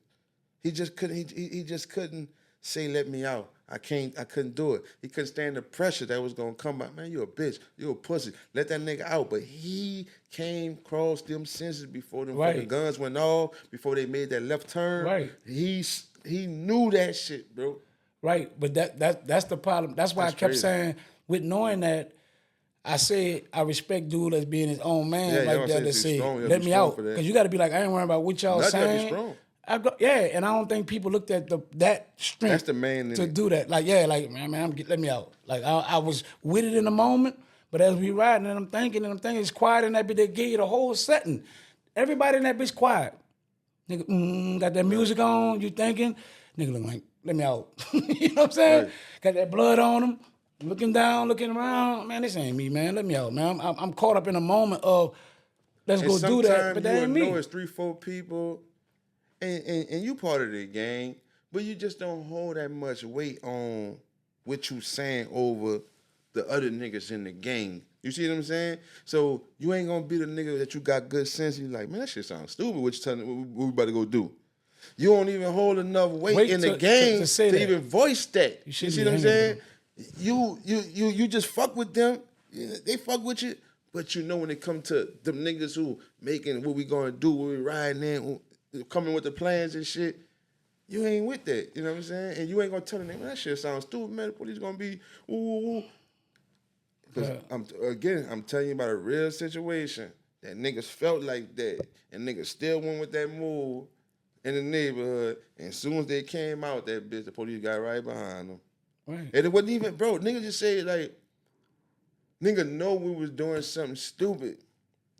He just couldn't. He just couldn't say, "Let me out." I couldn't do it. He couldn't stand the pressure that was gonna come out. Man, you a bitch. You a pussy. Let that nigga out. But he came across them senses before them fucking guns went off. Before they made that left turn. Right. He knew that shit, bro. Right, but that's the problem. That's why I kept saying, with knowing that, I said I respect dude as being his own man like that. To say, let me out, because you got to be like, I ain't worrying about what y'all saying. And I don't think people looked at that strength. That's the man to do that. Like, man, let me out. Like, I was with it in the moment, but as we riding and I'm thinking, it's quiet and that bit, they gave you the whole setting. everybody in that bitch quiet. Nigga, got that music on, you thinking, nigga look like, let me out. You know what I'm saying? Right. Got that blood on him, looking down, looking around. Man, this ain't me, man. Let me out, man. I'm caught up in a moment of, let's And go do that, sometimes but you that will ain't know me. it's 3-4 people, and you part of the gang, but you just don't hold that much weight on what you saying over the other niggas in the gang. You see what I'm saying? So you ain't gonna be the nigga that you got good sense. You like, man, that shit sounds stupid. What you telling? What we about to go do? You don't even hold enough weight in the gang to say that. even voice that. You shouldn't see be what I'm hanging saying? with You just fuck with them. They fuck with you. But you know when it come to them niggas who making what we gonna do, what we riding in, coming with the plans and shit, you ain't with that. You know what I'm saying? And you ain't gonna tell them, man, that shit sounds stupid, man. The police gonna be ooh. Because I'm telling you about a real situation that niggas felt like that, and niggas still went with that move in the neighborhood. And as soon as they came out, that bitch, the police got right behind them. Right. And it wasn't even, bro. Nigga just say like, nigga know we was doing something stupid.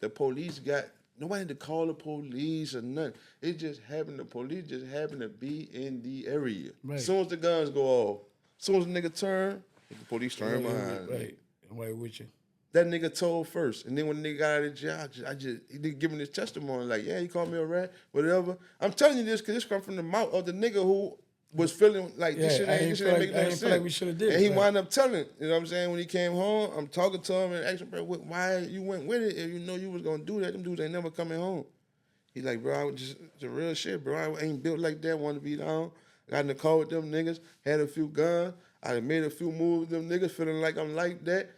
The police got nobody had to call the police or nothing. It just happened. The police just happened to be in the area. Right. As soon as the guns go off, as soon as the nigga turn, the police turn behind. Right. Right with you. That nigga told first, and then when the nigga got out of jail, he didn't give him his testimony. Like, yeah, he called me a rat, whatever. I'm telling you this because this come from the mouth of the nigga who was feeling like this shit ain't making no sense. Feel like we should have did and he it. wound up telling, you know what I'm saying? When he came home, I'm talking to him and asking, bro, why you went with it if you know you was gonna do that? Them dudes ain't never coming home. He's like, bro, I was just the real shit, bro. I ain't built like that. Want to be down. Got in the car with them niggas. Had a few guns. I done made a few moves with them niggas, feeling like I'm like that.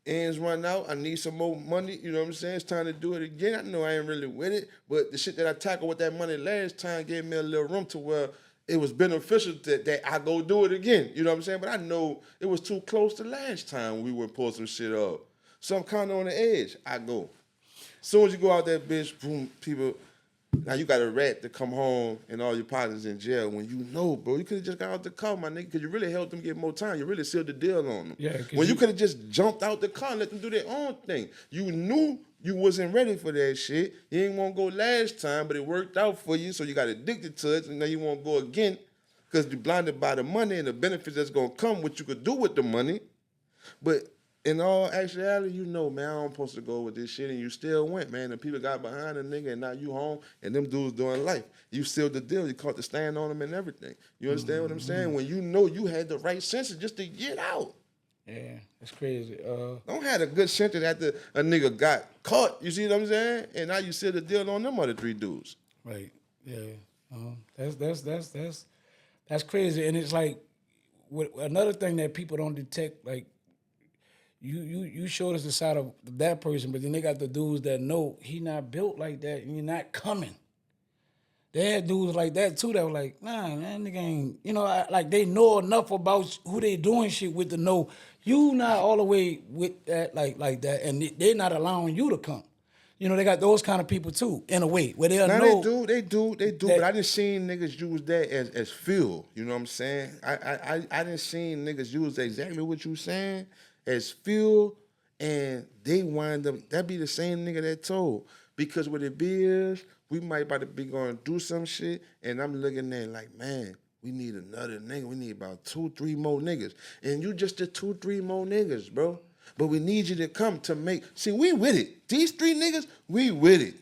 Ends run out. I need some more money. You know what I'm saying? It's time to do it again. I know I ain't really with it, but the shit that I tackled with that money last time gave me a little room to where it was beneficial that I go do it again. You know what I'm saying? But I know it was too close to last time we would pull some shit up. So I'm kind of on the edge. I go. Soon as you go out that bitch, boom, people. Now you got a rat to come home and all your partners in jail when you know, bro. You could have just got out the car, my nigga, because you really helped them get more time. You really sealed the deal on them. Yeah, when you could have just jumped out the car and let them do their own thing. You knew you wasn't ready for that shit. You didn't want to go last time, but it worked out for you, so you got addicted to it, and now you want to go again because you're blinded by the money and the benefits that's going to come, what you could do with the money. But in all actuality, you know, man, I'm supposed to go with this shit, and you still went, man. And people got behind the nigga, and now you home, and them dudes doing life. You sealed the deal. You caught the stand on them and everything. You understand what I'm saying? When you know you had the right senses just to get out. Yeah, that's crazy. Don't have a good sentence after a nigga got caught. You see what I'm saying? And now you sealed the deal on them other 3 dudes. Right. Yeah. That's crazy. And it's like another thing that people don't detect, like you showed us the side of that person, but then they got the dudes that know he not built like that and you're not coming. They had dudes like that too that were like, nah, man, nigga ain't, you know, like they know enough about who they doing shit with to know you not all the way with that, like that, and they're not allowing you to come. You know, they got those kind of people too, in a way, where they'll know. They do, but I didn't seen niggas use that as fuel. You know what I'm saying? I didn't seen niggas use exactly what you saying as fuel, and they wind up, that be the same nigga that told. Because what it be is, we might about to be going to do some shit, and I'm looking at like, man, we need another nigga. We need about 2-3 more niggas. And you just the 2-3 more niggas, bro. But we need you to come to make, see, we with it. These 3 niggas, we with it.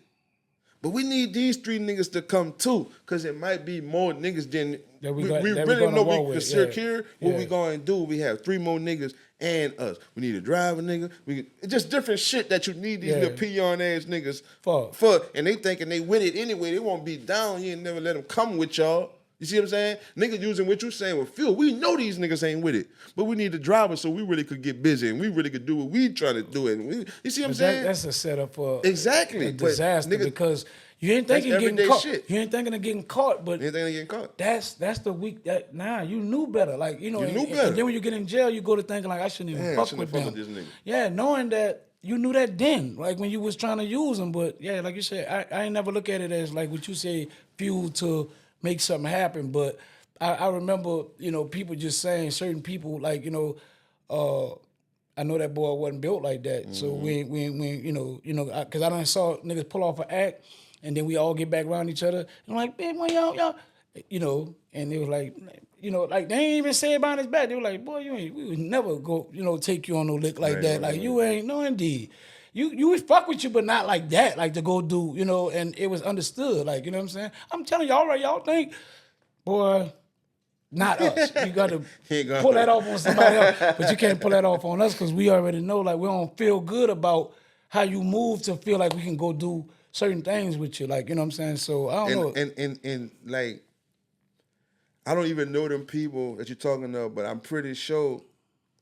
But we need these 3 niggas to come too, because it might be more niggas than we really know we can secure what we going to do. We have 3 more niggas and us. We need a driver nigga. It's just different shit that you need these little peon ass niggas for. And they thinking they with it anyway. They won't be down. You ain't never let them come with y'all. You see what I'm saying? Niggas using what you saying with fuel. We know these niggas ain't with it. But we need the driver so we really could get busy and we really could do what we trying to do. And you see what I'm saying? That's a setup for a disaster because you ain't thinking of getting caught. Shit. You ain't thinking of getting caught, but you ain't thinking of getting caught. That's the week that you knew better. Like, you know, you knew better. And then when you get in jail, you go to thinking like I shouldn't even fuck with them. This nigga. Yeah, knowing that you knew that then, like when you was trying to use them. But yeah, like you said, I ain't never look at it as like what you say, fuel to make something happen. But I remember, you know, people just saying certain people, like, you know, I know that boy wasn't built like that. So when because I done saw niggas pull off an act, and then we all get back around each other. And I'm like, man, when y'all, and it was like, like they ain't even say about his back. They were like, boy, we would never go, take you on no lick like that. Like you ain't, no indeed. You would fuck with you, but not like that, like to go do, and it was understood, like, you know what I'm saying? I'm telling y'all, right, y'all think, boy, not us. You got to pull that off on somebody else, but you can't pull that off on us because we already know, like, we don't feel good about how you move to feel like we can go do certain things with you, like, you know what I'm saying? So I don't know. And like, I don't even know them people that you're talking of, but I'm pretty sure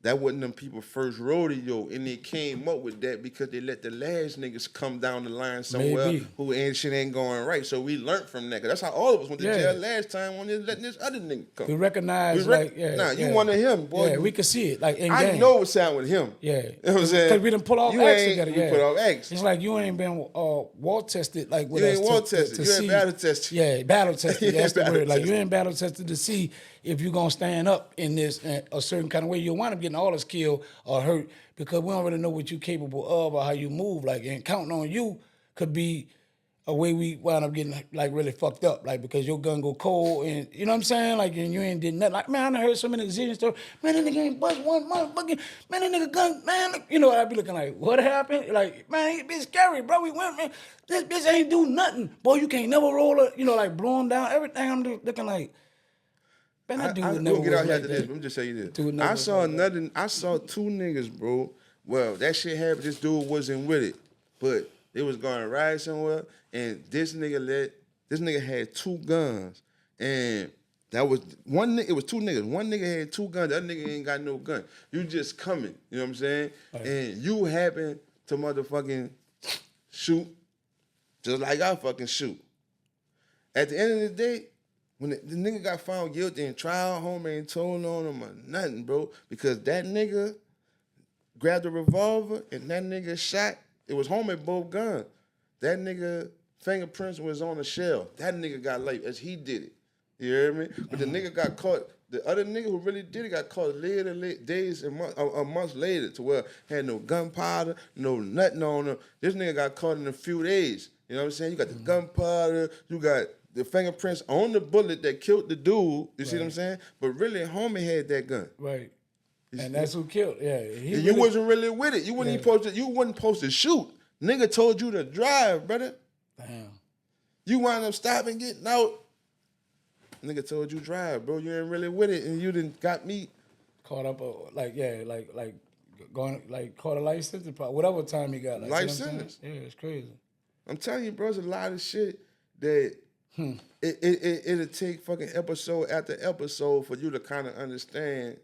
that wasn't them people first rodeo, and they came up with that because they let the last niggas come down the line somewhere who shit ain't going right. So we learned from that. Cause that's how all of us went to jail last time when they letting this other nigga come. We recognize, you one of him, boy. Yeah, we could see it, like in I game. know what's happening with him. Yeah. You know what I'm saying? Because we done pull off acts together. We put off acts. It's like you ain't been wall tested like with you us. You ain't wall tested. You ain't battle tested. Yeah, battle tested. That's the word. Like tested. you ain't battle tested to see if you're gonna stand up in this a certain kind of way. You'll wind up getting all us killed or hurt because we don't really know what you're capable of or how you move. Like, and counting on you could be a way we wind up getting like really fucked up, like because your gun go cold and you know what I'm saying, like, and you ain't did nothing. Like, man, I done heard so many zillion stories. Man, that nigga ain't bust one motherfucking, man, that nigga gun, man, I'd be looking like, what happened? Like, man, it's scary, bro. We went, man, this bitch ain't do nothing. Boy, you can't never roll it, like blowing down everything. I'm looking like, man, that dude would never get out here like after that. this. Let me just say you this. I saw two niggas, bro. Well, that shit happened. This dude wasn't with it, but they was going to ride somewhere, and this nigga had two guns, and that was one. It was two niggas. One nigga had two guns. The other nigga ain't got no gun. You just coming. You know what I'm saying? Right. And you happen to motherfucking shoot, just like I fucking shoot. At the end of the day, when the nigga got found guilty in trial, homie ain't told on him or nothing, bro, because that nigga grabbed a revolver and that nigga shot. It was homie both guns. That nigga fingerprints was on the shell. That nigga got life as he did it. You hear me? But the nigga got caught. The other nigga who really did it got caught later, days and months later, to where had no gunpowder, no nothing on him. This nigga got caught in a few days. You know what I'm saying? You got the gunpowder, you got the fingerprints on the bullet that killed the dude. You see what I'm saying? But really, homie had that gun. Right. And that's who killed. Yeah. You wasn't really with it. You wasn't supposed to shoot. Nigga told you to drive, brother. Damn. You wind up stopping, getting out. Nigga told you drive, bro. You ain't really with it, and you done got me caught up, caught a life sentence, whatever time he got. Like, life sentence. Yeah, it's crazy. I'm telling you, bro, there's a lot of shit that it'll take fucking episode after episode for you to kind of understand,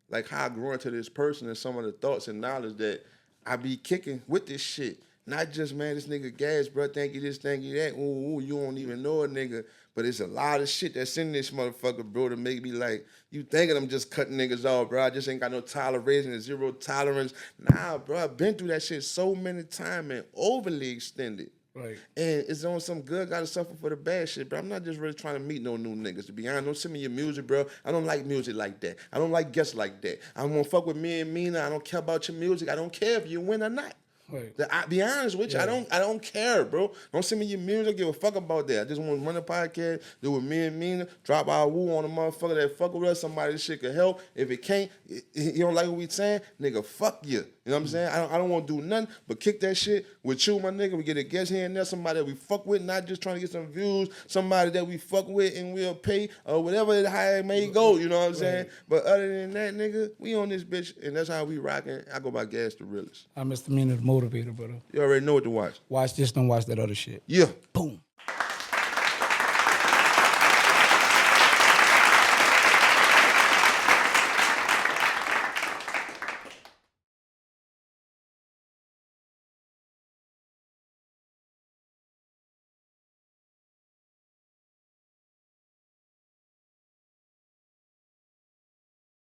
like, how I grew into this person and some of the thoughts and knowledge that I be kicking with this shit. Not just, man, this nigga gas, bro, thank you this, thank you that. Ooh, you don't even know a nigga. But it's a lot of shit that's in this motherfucker, bro, to make me like, you thinking I'm just cutting niggas off, bro. I just ain't got no toleration and zero tolerance. Nah, bro, I've been through that shit so many times and overly extended. Right. And it's on some good, gotta suffer for the bad shit, bro. I'm not just really trying to meet no new niggas, to be honest. Don't send me your music, bro. I don't like music like that. I don't like guests like that. I don't want to fuck with me and MEANA. I don't care about your music. I don't care if you win or not. Right. I be honest with you, I don't care, bro. Don't send me your music. Give a fuck about that. I just want to run a podcast, do with me and MEANA, drop our woo on a motherfucker that fuck with us. Somebody this shit could help. If it can't, you don't like what we saying, nigga, fuck you. You know what I'm saying? I don't want to do nothing but kick that shit with you, my nigga. We get a guest here and there, somebody that we fuck with, not just trying to get some views, somebody that we fuck with and we'll pay or whatever how it may go, you know what I'm saying? But other than that, nigga, we on this bitch and that's how we rocking. I go by Gas the Realest. I'm Mr. MEANA the Motivator, brother. You already know what to watch. Watch this, don't watch that other shit. Yeah. Boom.